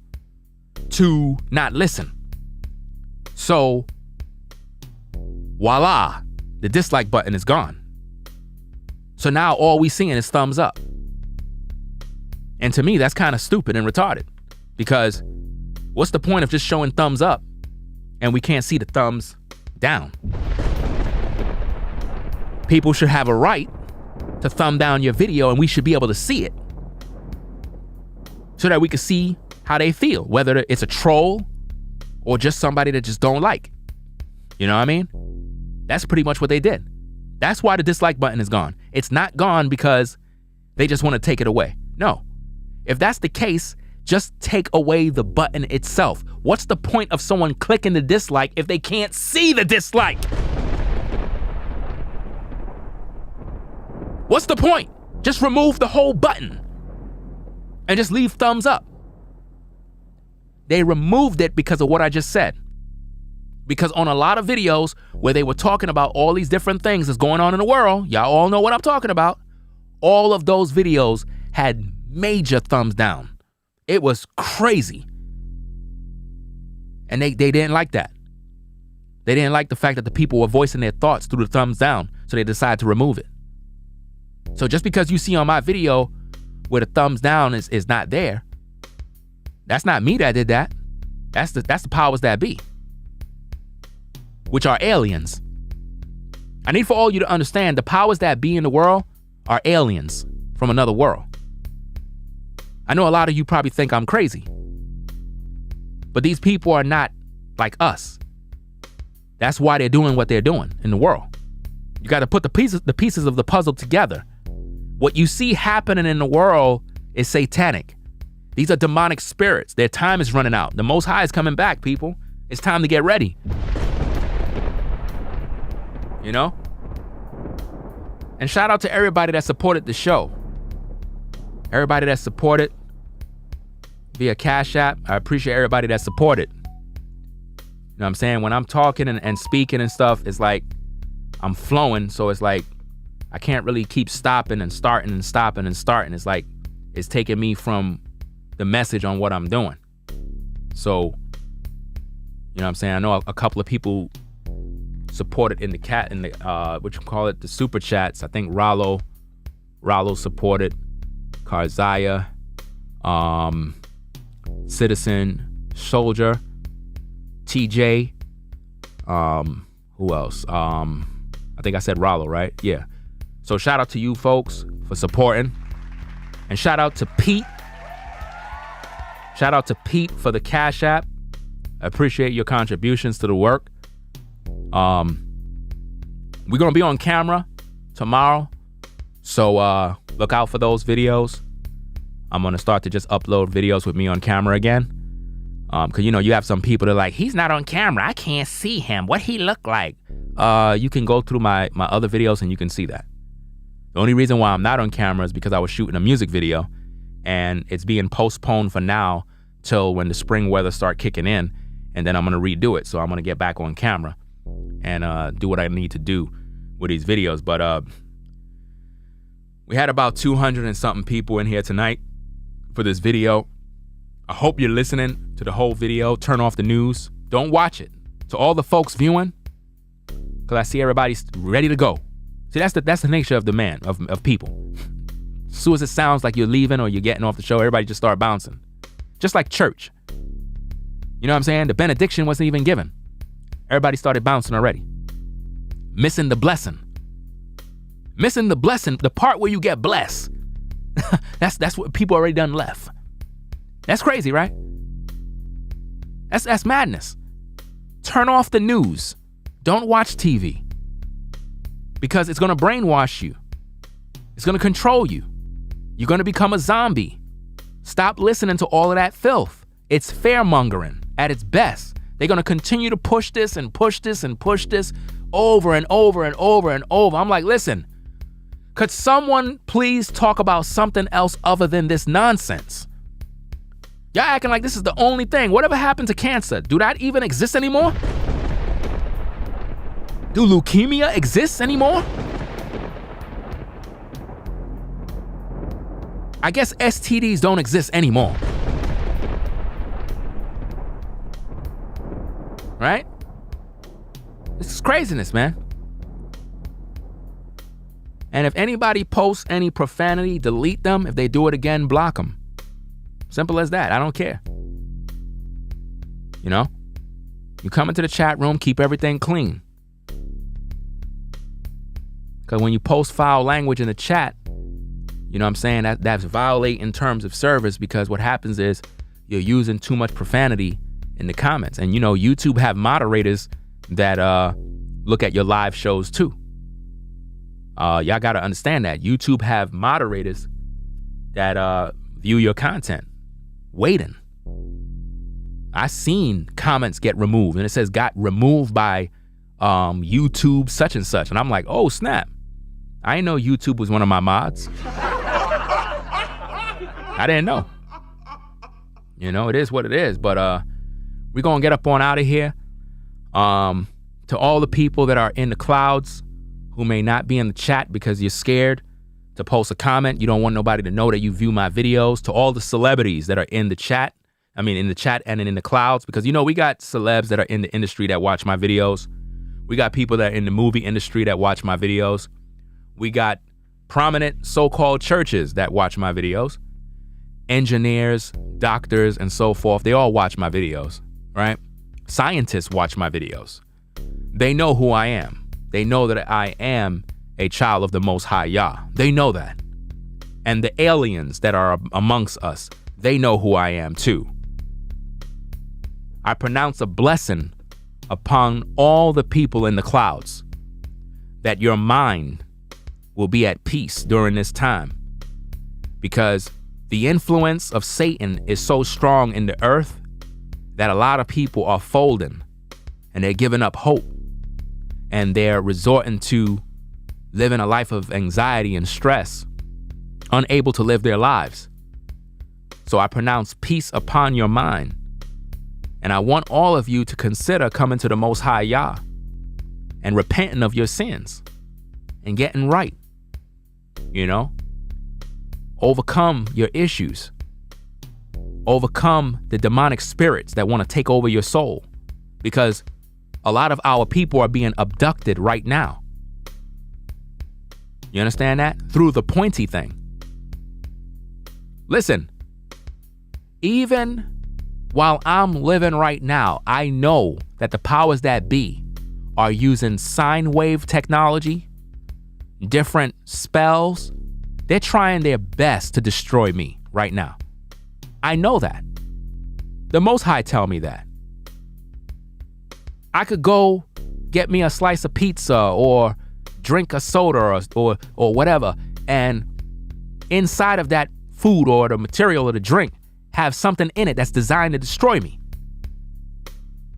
to not listen. So, voila, the dislike button is gone. So now all we seeing is thumbs up. And to me, that's kind of stupid and retarded, because what's the point of just showing thumbs up and we can't see the thumbs down? People should have a right to thumb down your video, and we should be able to see it so that we can see how they feel, whether it's a troll or just somebody that just don't like. You know what I mean? That's pretty much what they did. That's why the dislike button is gone. It's not gone because they just want to take it away. No. If that's the case, just take away the button itself. What's the point of someone clicking the dislike if they can't see the dislike? What's the point? Just remove the whole button and just leave thumbs up. They removed it because of what I just said. Because on a lot of videos where they were talking about all these different things that's going on in the world, y'all all know what I'm talking about, all of those videos had major thumbs down. It was crazy. And they didn't like that. They didn't like the fact that the people were voicing their thoughts through the thumbs down, so they decided to remove it. So just because you see on my video where the thumbs down is not there, that's not me that did that. That's the powers that be, which are aliens. I need for all you to understand the powers that be in the world are aliens from another world. I know a lot of you probably think I'm crazy, but these people are not like us. That's why they're doing what they're doing in the world. You got to put the pieces of the puzzle together. What you see happening in the world is satanic. These are demonic spirits. Their time is running out. The Most High is coming back, people. It's time to get ready. You know? And shout out to everybody that supported the show. Everybody that supported via Cash App. I appreciate everybody that supported. You know what I'm saying? When I'm talking and speaking and stuff, it's like I'm flowing. So it's like I can't really keep stopping and starting and stopping and starting. It's like it's taking me from the message on what I'm doing. So, you know what I'm saying? I know a couple of people supported in the what you call it, the super chats. I think Rollo supported, Karzaya, Citizen Soldier, TJ, who else? I think I said Rollo, right? Yeah. So shout out to you folks for supporting. And shout out to Pete Shout out to Pete for the Cash App. I appreciate your contributions to the work. We're going to be on camera tomorrow. So look out for those videos. I'm going to start to just upload videos with me on camera again. Because, you have some people that are like, he's not on camera. I can't see him. What he look like? You can go through my other videos and you can see that. The only reason why I'm not on camera is because I was shooting a music video and it's being postponed for now till when the spring weather start kicking in, and then I'm going to redo it. So I'm going to get back on camera and do what I need to do with these videos. But we had about 200 and something people in here tonight for this video. I hope you're listening to the whole video. Turn off the news. Don't watch it. To all the folks viewing, because I see everybody's ready to go. See, that's the nature of the man, of people. As soon as it sounds like you're leaving or you're getting off the show, everybody just start bouncing. Just like church. You know what I'm saying? The benediction wasn't even given. Everybody started bouncing already. Missing the blessing. Missing the blessing, the part where you get blessed. That's what people already done left. That's crazy, right? That's madness. Turn off the news. Don't watch TV. Because it's going to brainwash you. It's going to control you. You're going to become a zombie. Stop listening to all of that filth. It's fear-mongering at its best. They're going to continue to push this and push this and push this over and over and over and over. I'm like, listen, could someone please talk about something else other than this nonsense? Y'all acting like this is the only thing. Whatever happened to cancer? Do that even exist anymore? Do leukemia exist anymore? I guess STDs don't exist anymore. Right? This is craziness, man. And if anybody posts any profanity, delete them. If they do it again, block them. Simple as that. I don't care. You come into the chat room, keep everything clean. Because when you post foul language in the chat, you know what I'm saying, that's violating terms of service, because what happens is you're using too much profanity in the comments. And YouTube have moderators that look at your live shows too. Y'all got to understand that. YouTube have moderators that view your content, waiting. I seen comments get removed, and it says got removed by YouTube such and such. And I'm like, oh, snap. I didn't know YouTube was one of my mods. I didn't know. It is what it is. But we're going to get up on out of here. To all the people that are in the clouds who may not be in the chat because you're scared to post a comment, you don't want nobody to know that you view my videos. To all the celebrities that are in the chat, in the chat and in the clouds, because we got celebs that are in the industry that watch my videos. We got people that are in the movie industry that watch my videos. We got prominent so-called churches that watch my videos. Engineers, doctors, and so forth. They all watch my videos, right? Scientists watch my videos. They know who I am. They know that I am a child of the Most High Yah. They know that. And the aliens that are amongst us, they know who I am too. I pronounce a blessing upon all the people in the clouds, that your mind will be at peace during this time, because the influence of Satan is so strong in the earth that a lot of people are folding and they're giving up hope, and they're resorting to living a life of anxiety and stress, unable to live their lives. So I pronounce peace upon your mind. And I want all of you to consider coming to the Most High Yah and repenting of your sins and getting right. Overcome your issues. Overcome the demonic spirits that want to take over your soul, because a lot of our people are being abducted right now. You understand that? Through the pointy thing. Listen, even while I'm living right now, I know that the powers that be are using sine wave technology, different spells. They're trying their best to destroy me right now. I know that. The Most High tell me that. I could go get me a slice of pizza or drink a soda or whatever, and inside of that food or the material or the drink have something in it that's designed to destroy me.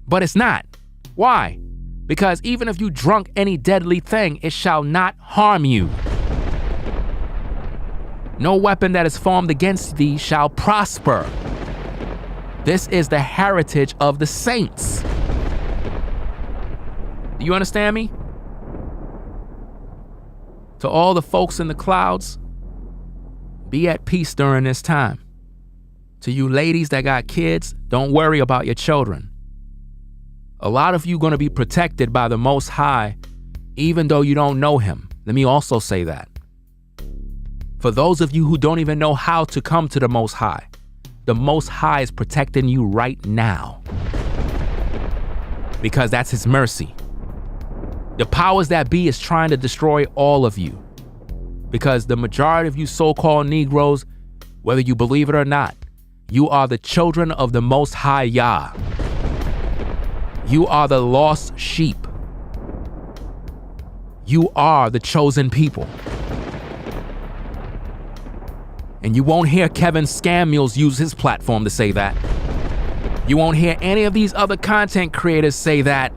But it's not. Why? Because even if you drunk any deadly thing, it shall not harm you. No weapon that is formed against thee shall prosper. This is the heritage of the saints. Do you understand me? To all the folks in the clouds, be at peace during this time. To you ladies that got kids, don't worry about your children. A lot of you going to be protected by the Most High, even though you don't know him. Let me also say that. For those of you who don't even know how to come to the Most High is protecting you right now. Because that's his mercy. The powers that be is trying to destroy all of you. Because the majority of you so-called Negroes, whether you believe it or not, you are the children of the Most High Yah. You are the lost sheep. You are the chosen people. And you won't hear Kevin Scamuels use his platform to say that. You won't hear any of these other content creators say that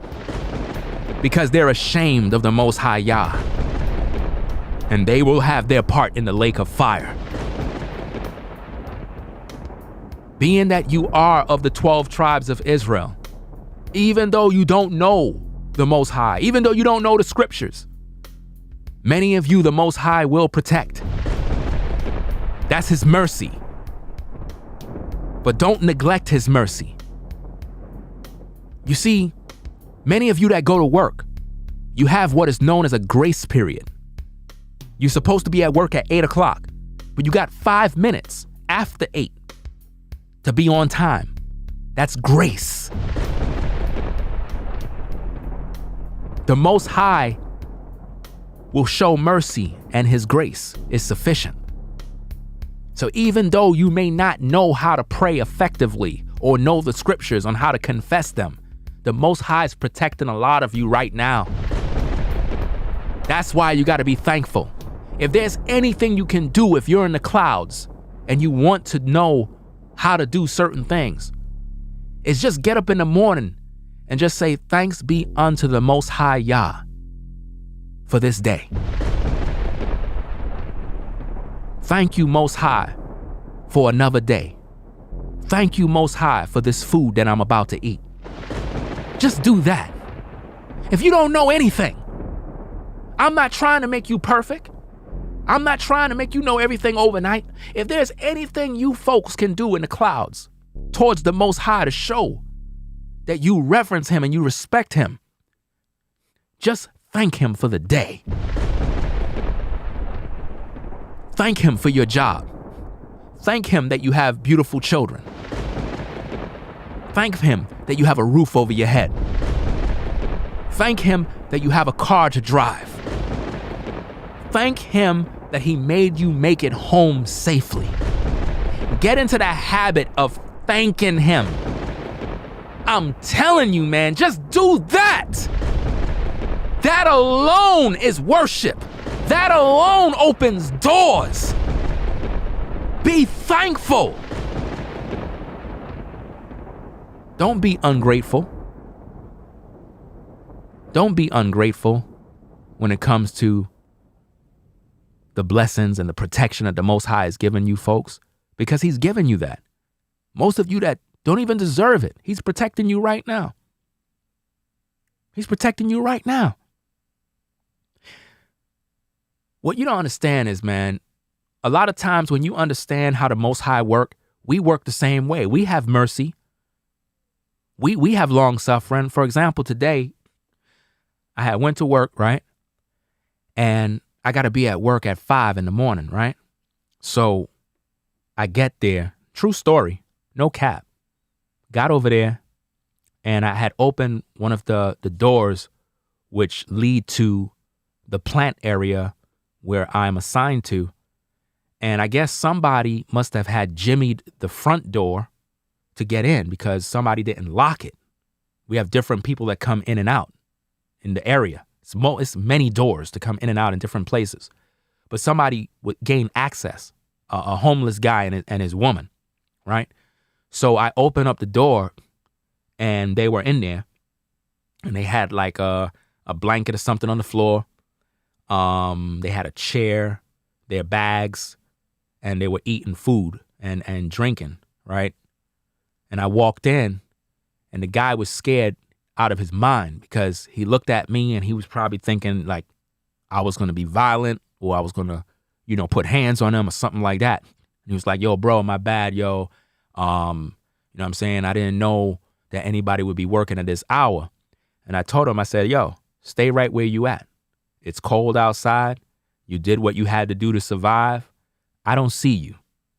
because they're ashamed of the Most High Yah. And they will have their part in the lake of fire. Being that you are of the 12 tribes of Israel, even though you don't know the Most High, even though you don't know the scriptures, many of you the Most High will protect. That's his mercy. But don't neglect his mercy. You see, many of you that go to work, you have what is known as a grace period. You're supposed to be at work at 8 o'clock, but you got 5 minutes after 8 to be on time. That's grace. The Most High will show mercy, and his grace is sufficient. So even though you may not know how to pray effectively or know the scriptures on how to confess them, the Most High is protecting a lot of you right now. That's why you got to be thankful. If there's anything you can do if you're in the clouds and you want to know how to do certain things, it's just get up in the morning and just say, thanks be unto the Most High Yah for this day. Thank you, Most High, for another day. Thank you, Most High, for this food that I'm about to eat. Just do that. If you don't know anything, I'm not trying to make you perfect. I'm not trying to make you know everything overnight. If there's anything you folks can do in the clouds towards the Most High to show that you reverence him and you respect him, just thank him for the day. Thank him for your job. Thank him that you have beautiful children. Thank him that you have a roof over your head. Thank him that you have a car to drive. Thank him that he made you make it home safely. Get into the habit of thanking him. I'm telling you, man, just do that. That alone is worship. That alone opens doors. Be thankful. Don't be ungrateful. Don't be ungrateful when it comes to the blessings and the protection that the Most High has given you folks, because he's given you that. Most of you that don't even deserve it, he's protecting you right now. He's protecting you right now. What you don't understand is, man, a lot of times when you understand how the Most High work, we work the same way. We have mercy. We have long suffering. For example, today, I went to work, right? And I got to be at work at 5 in the morning, right? So I get there, true story, no cap. Got over there and I had opened one of the doors which lead to the plant area where I'm assigned to. And I guess somebody must have had jimmied the front door to get in because somebody didn't lock it. We have different people that come in and out in the area. It's many doors to come in and out in different places. But somebody would gain access, a homeless guy and his woman, right? So I opened up the door and they were in there and they had like a blanket or something on the floor. They had a chair, their bags, and they were eating food and drinking, right? And I walked in and the guy was scared out of his mind because he looked at me and he was probably thinking like I was going to be violent or I was going to, put hands on him or something like that. And he was like, yo, bro, my bad, yo. You know what I'm saying? I didn't know that anybody would be working at this hour. And I told him, I said, yo, stay right where you at. It's cold outside. You did what you had to do to survive. I don't see you.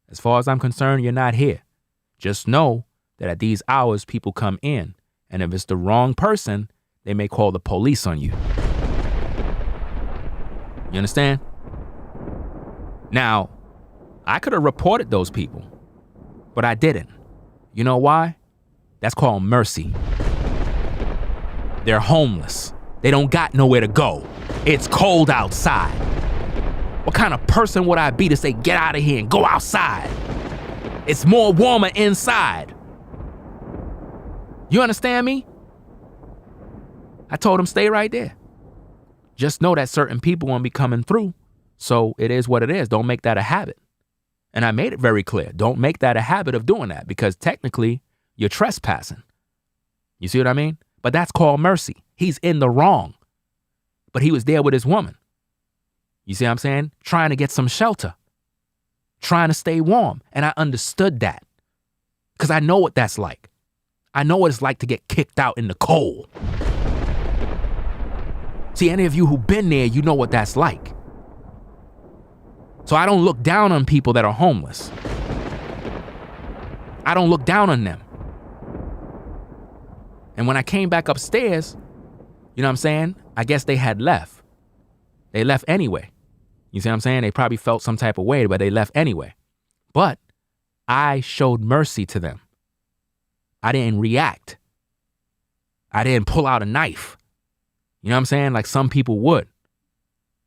As far as I'm concerned, you're not here. Just know that at these hours, people come in. And if it's the wrong person, they may call the police on you. You understand? Now, I could have reported those people, but I didn't. You know why? That's called mercy. They're homeless. They don't got nowhere to go. It's cold outside. What kind of person would I be to say, get out of here and go outside? It's more warmer inside. You understand me? I told him, stay right there. Just know that certain people won't be coming through. So it is what it is. Don't make that a habit. And I made it very clear. Don't make that a habit of doing that because technically you're trespassing. You see what I mean? But that's called mercy. He's in the wrong. But he was there with his woman. You see what I'm saying? Trying to get some shelter. Trying to stay warm. And I understood that. Because I know what that's like. I know what it's like to get kicked out in the cold. See, any of you who've been there, you know what that's like. So I don't look down on people that are homeless. I don't look down on them. And when I came back upstairs, you know what I'm saying? I guess they had left. They left anyway. You see what I'm saying? They probably felt some type of way, but they left anyway. But I showed mercy to them. I didn't react. I didn't pull out a knife. You know what I'm saying? Like some people would.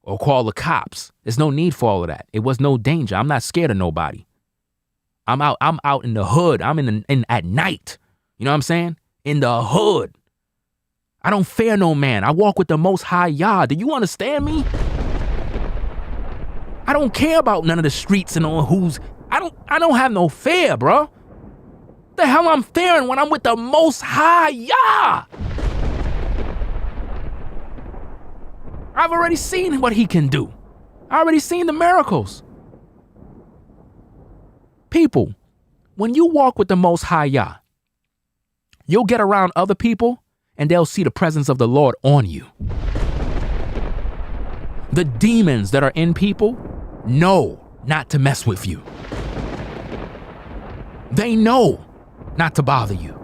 Or call the cops. There's no need for all of that. It was no danger. I'm not scared of nobody. I'm out in the hood. I'm in at night. You know what I'm saying? In the hood. I don't fear no man. I walk with the Most High Yah. Do you understand me? I don't care about none of the streets and all who's. I don't have no fear, bro. The hell I'm fearing when I'm with the Most High Yah. I've already seen what he can do. I already seen the miracles. People, when you walk with the Most High Yah, you'll get around other people and they'll see the presence of the Lord on you. The demons that are in people know not to mess with you. They know not to bother you.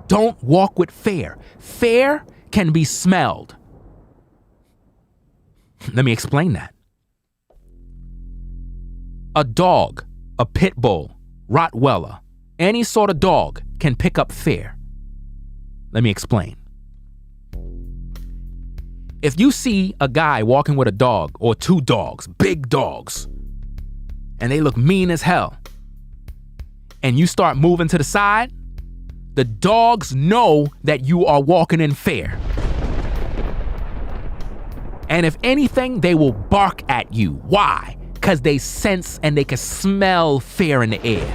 Don't walk with fear. Fear can be smelled. Let me explain that. A dog, a pit bull, Rottweiler, any sort of dog can pick up fear. Let me explain. If you see a guy walking with a dog or two dogs, big dogs, and they look mean as hell, and you start moving to the side, the dogs know that you are walking in fear. And if anything, they will bark at you. Why? Because they sense and they can smell fear in the air.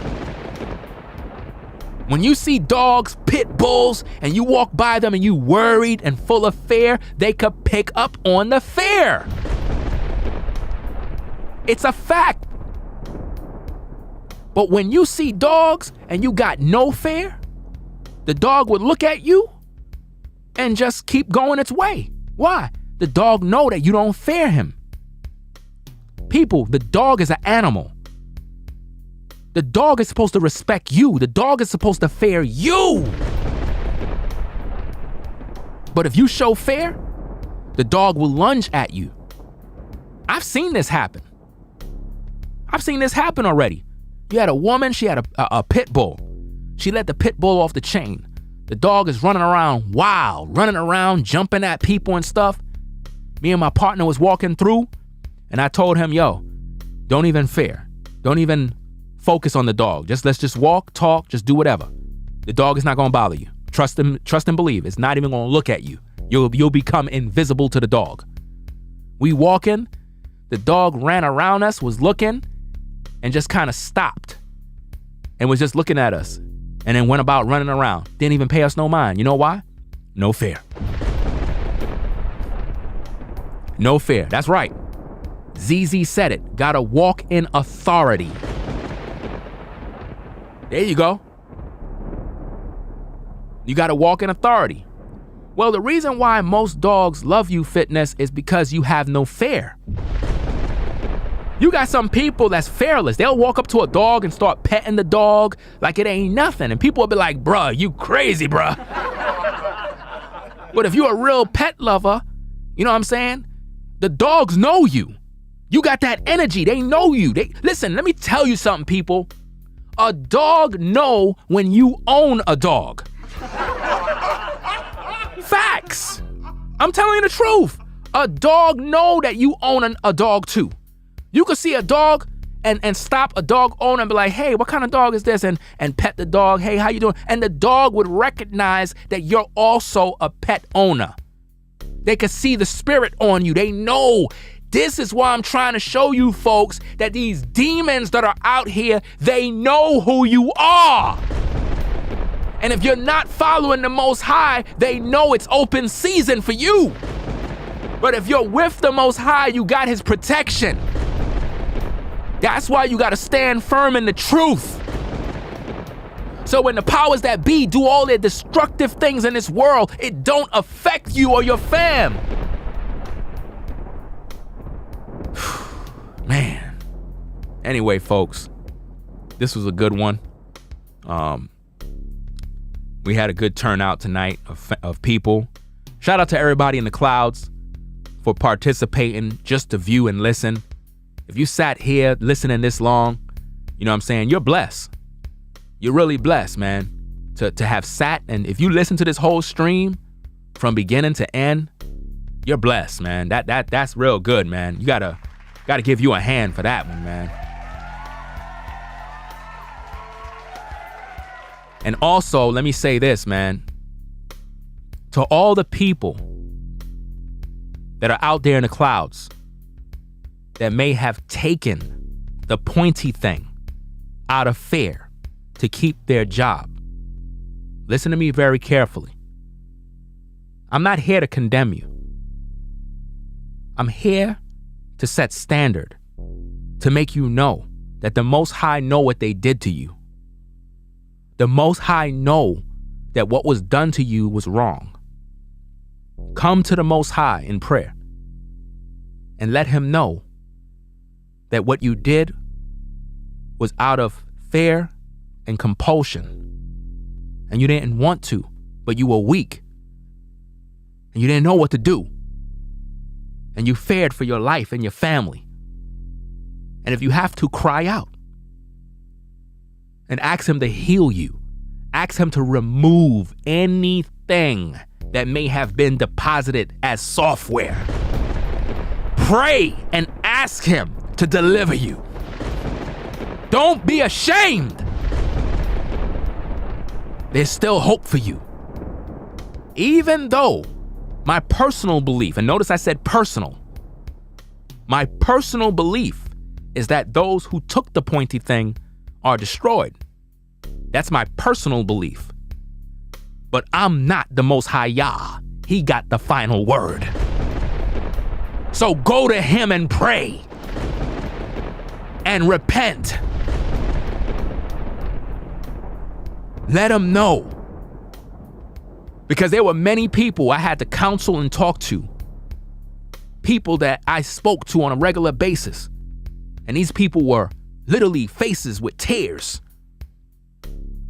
When you see dogs, pit bulls, and you walk by them and you worried and full of fear, they could pick up on the fear. It's a fact. But when you see dogs and you got no fear, the dog would look at you and just keep going its way. Why? The dog know that you don't fear him. People, the dog is an animal. The dog is supposed to respect you. The dog is supposed to fear you. But if you show fear, the dog will lunge at you. I've seen this happen. I've seen this happen already. You had a woman, she had a pit bull. She let the pit bull off the chain. The dog is running around wild, running around, jumping at people and stuff. Me and my partner was walking through, and I told him, yo, don't even fear. Don't even focus on the dog. Let's just walk, talk, just do whatever. The dog is not gonna bother you. Trust and believe. It's not even gonna look at you. You'll become invisible to the dog. We walking, the dog ran around us, was looking, and just kind of stopped and was just looking at us, and then went about running around. Didn't even pay us no mind. You know why? No fear. No fear. That's right. ZZ said it. Gotta walk in authority. There you go. You gotta walk in authority. Well, the reason why most dogs love you, Fitness, is because you have no fear. You got some people that's fearless. They'll walk up to a dog and start petting the dog like it ain't nothing. And people will be like, bruh, you crazy, bruh. But if you're a real pet lover, you know what I'm saying? The dogs know you. You got that energy. They know you. Listen, let me tell you something, people. A dog know when you own a dog. Facts. I'm telling you the truth. A dog know that you own a dog too. You could see a dog and stop a dog owner and be like, hey, what kind of dog is this? And pet the dog. Hey, how you doing? And the dog would recognize that you're also a pet owner. They could see the spirit on you. They know. This is why I'm trying to show you folks that these demons that are out here, they know who you are. And if you're not following the Most High, they know it's open season for you. But if you're with the Most High, you got his protection. That's why you got to stand firm in the truth. So when the powers that be do all their destructive things in this world, it don't affect you or your fam. Man. Anyway, folks, this was a good one. We had a good turnout tonight of people. Shout out to everybody in the clouds for participating just to view and listen. If you sat here listening this long, you know what I'm saying? You're blessed. You're really blessed, man, to have sat. And if you listen to this whole stream from beginning to end, you're blessed, man. That's real good, man. You gotta give you a hand for that one, man. And also, let me say this, man. To all the people that are out there in the clouds that may have taken the pointy thing out of fear to keep their job, listen to me very carefully. I'm not here to condemn you. I'm here to set standard, to make you know that the Most High know what they did to you. The Most High know that what was done to you was wrong. Come to the Most High in prayer and let him know that what you did was out of fear and compulsion. And you didn't want to, but you were weak. And you didn't know what to do. And you feared for your life and your family. And if you have to, cry out. And ask him to heal you. Ask him to remove anything that may have been deposited as software. Pray and ask him to deliver you. Don't be ashamed. There's still hope for you. Even though my personal belief, and notice I said personal, my personal belief is that those who took the pointy thing are destroyed. That's my personal belief. But I'm not the Most High Yah. He got the final word. So go to him and pray and repent. Let him know. Because there were many people I had to counsel and talk to. People that I spoke to on a regular basis. And these people were literally faces with tears.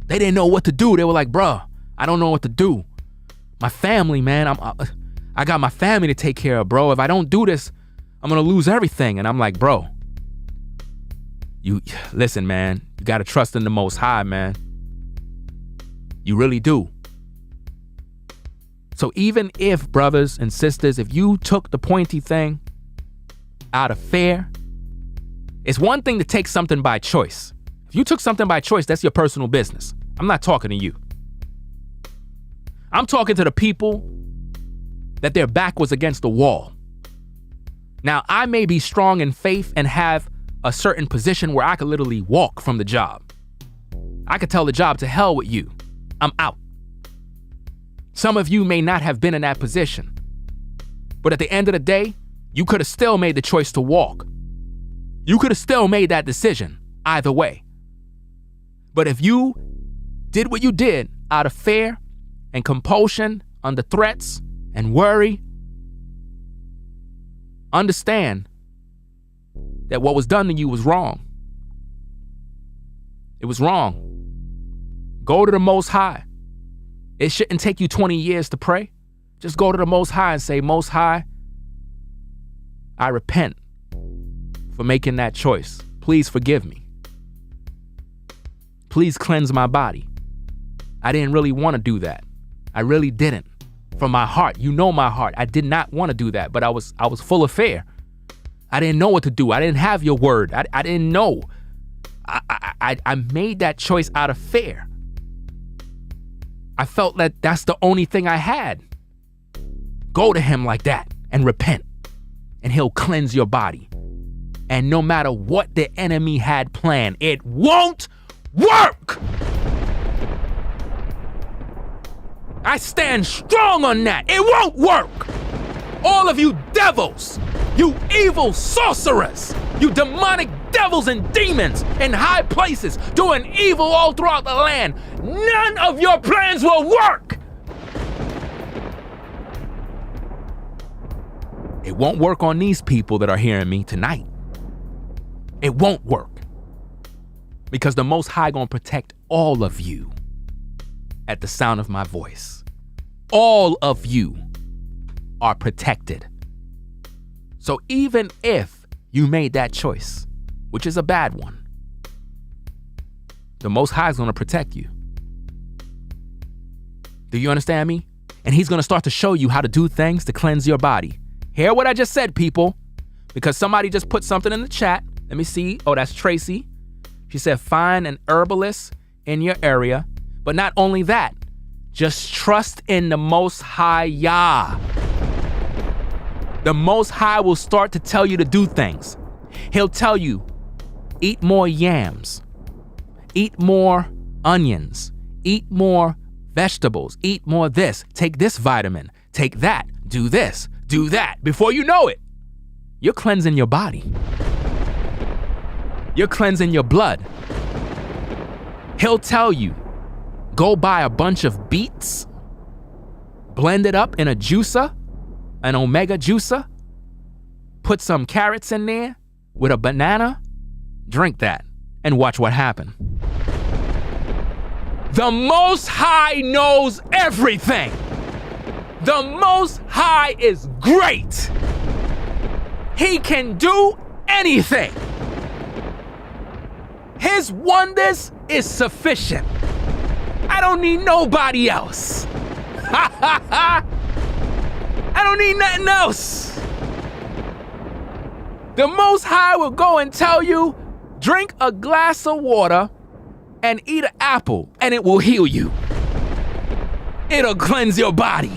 They didn't know what to do. They were like, bruh, I don't know what to do. My family, man, I got my family to take care of, bro. If I don't do this, I'm gonna lose everything. And I'm like, bro, you listen, man, you gotta trust in the Most High, man. You really do. So even if, brothers and sisters, if you took the pointy thing out of fear, it's one thing to take something by choice. If you took something by choice, that's your personal business. I'm not talking to you. I'm talking to the people that their back was against the wall. Now, I may be strong in faith and have a certain position where I could literally walk from the job. I could tell the job to hell with you. I'm out. Some of you may not have been in that position, but at the end of the day, you could have still made the choice to walk. You could have still made that decision either way. But if you did what you did out of fear and compulsion, under threats and worry, understand that what was done to you was wrong. It was wrong. Go to the Most High. It shouldn't take you 20 years to pray. Just go to the Most High and say, Most High, I repent for making that choice. Please forgive me. Please cleanse my body. I didn't really want to do that. I really didn't. From my heart, you know my heart. I did not want to do that, but I was full of fear. I didn't know what to do. I didn't have your word. I didn't know. I made that choice out of fear. I felt that that's the only thing I had. Go to him like that and repent, and he'll cleanse your body. And no matter what the enemy had planned, it won't work. I stand strong on that. It won't work. All of you devils, you evil sorcerers, you demonic devils and demons in high places doing evil all throughout the land, none of your plans will work. It won't work on these people that are hearing me tonight. It won't work. Because the Most High gonna protect all of you at the sound of my voice. All of you are protected. So even if you made that choice, which is a bad one, the Most High is gonna protect you. Do you understand me? And he's gonna start to show you how to do things to cleanse your body. Hear what I just said, people, because somebody just put something in the chat. Let me see. Oh, that's Tracy. She said, find an herbalist in your area. But not only that, just trust in the Most High Yah. The Most High will start to tell you to do things. He'll tell you, eat more yams, eat more onions, eat more vegetables, eat more this, take this vitamin, take that, do this, do that. Before you know it, you're cleansing your body. You're cleansing your blood. He'll tell you, go buy a bunch of beets, blend it up in a juicer, an omega juicer, put some carrots in there with a banana, drink that, and watch what happens. The Most High knows everything. The Most High is great. He can do anything. His wonders is sufficient. I don't need nobody else. I don't need nothing else. The Most High will go and tell you, drink a glass of water and eat an apple, and it will heal you. It'll cleanse your body.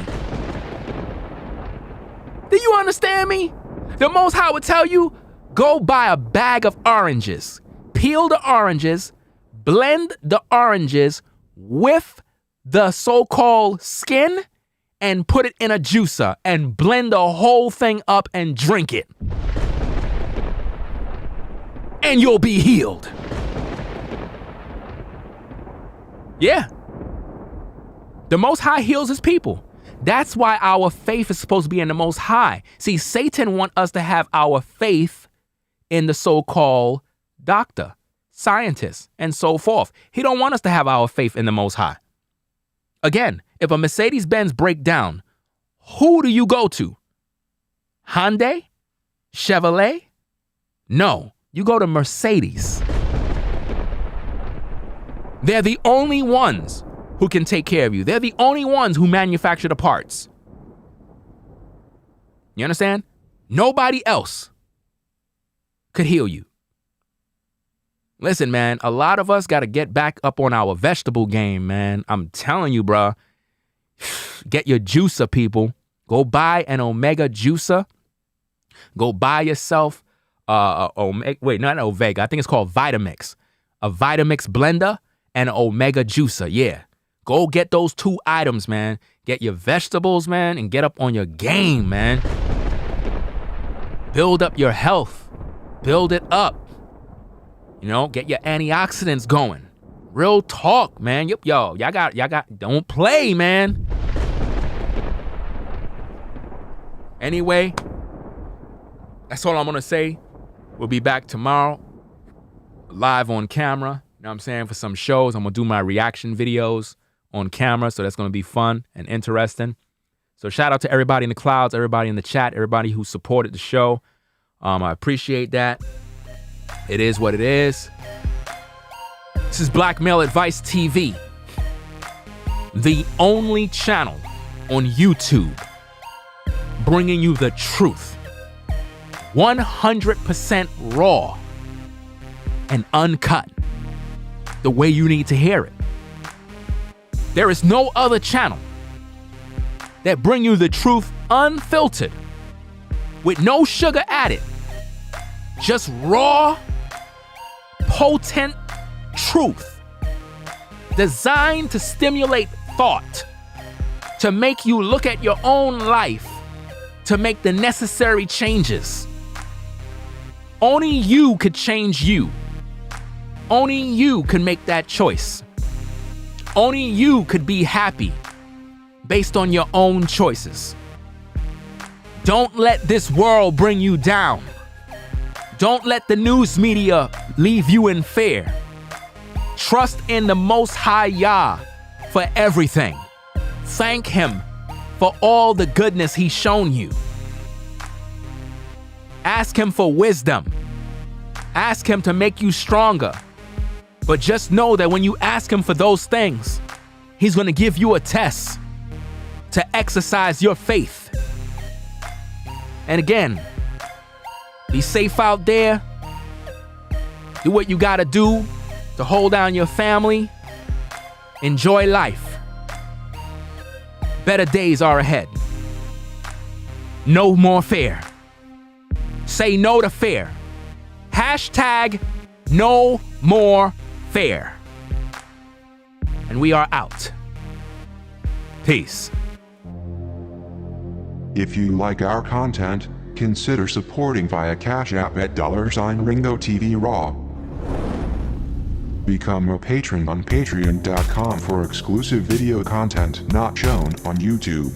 Do you understand me? The Most High will tell you, go buy a bag of oranges, peel the oranges, blend the oranges with the so-called skin, and put it in a juicer and blend the whole thing up and drink it. And you'll be healed. Yeah. The Most High heals his people. That's why our faith is supposed to be in the Most High. See, Satan wants us to have our faith in the so-called doctor, scientist, and so forth. He don't want us to have our faith in the Most High. Again, if a Mercedes-Benz break down, who do you go to? Hyundai? Chevrolet? No, you go to Mercedes. They're the only ones who can take care of you. They're the only ones who manufacture the parts. You understand? Nobody else could heal you. Listen, man, a lot of us got to get back up on our vegetable game, man. I'm telling you, bruh. Get your juicer, people. Go buy an Omega juicer. Go buy yourself not Omega. I think it's called Vitamix. A Vitamix blender and an Omega juicer. Yeah. Go get those 2 items, man. Get your vegetables, man, and get up on your game, man. Build up your health. Build it up. You know, get your antioxidants going. Real talk, man. Yo, y'all got, don't play, man. Anyway, that's all I'm going to say. We'll be back tomorrow, live on camera. You know what I'm saying? For some shows, I'm going to do my reaction videos on camera. So that's going to be fun and interesting. So shout out to everybody in the clouds, everybody in the chat, everybody who supported the show. I appreciate that. It is what it is. This is Black Male Advice TV, the only channel on YouTube bringing you the truth, 100% raw and uncut, the way you need to hear it. There is no other channel that bring you the truth unfiltered, with no sugar added, just raw, potent truth, designed to stimulate thought, to make you look at your own life, to make the necessary changes. Only you could change you. Only you can make that choice. Only you could be happy based on your own choices. Don't let this world bring you down. Don't let the news media leave you in fear. Trust in the Most High Yah for everything. Thank Him for all the goodness He's shown you. Ask Him for wisdom. Ask Him to make you stronger. But just know that when you ask Him for those things, He's going to give you a test to exercise your faith. And again, be safe out there. Do what you got to do to hold down your family. Enjoy life. Better days are ahead. No more fear. Say no to fear. Hashtag no more fear. And we are out. Peace. If you like our content, consider supporting via Cash App at $RingoTV Raw. Become a patron on patreon.com for exclusive video content not shown on YouTube.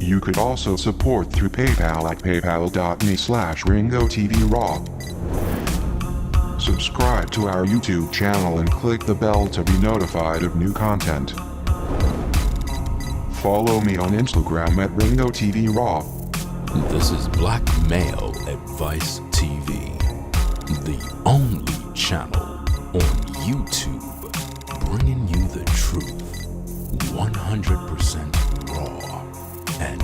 You could also support through PayPal at paypal.me/RingoTVRaw. Subscribe to our YouTube channel and click the bell to be notified of new content. Follow me on Instagram at RingoTVRaw. This is Black Male Advice TV, the only channel on YouTube bringing you the truth, 100% raw and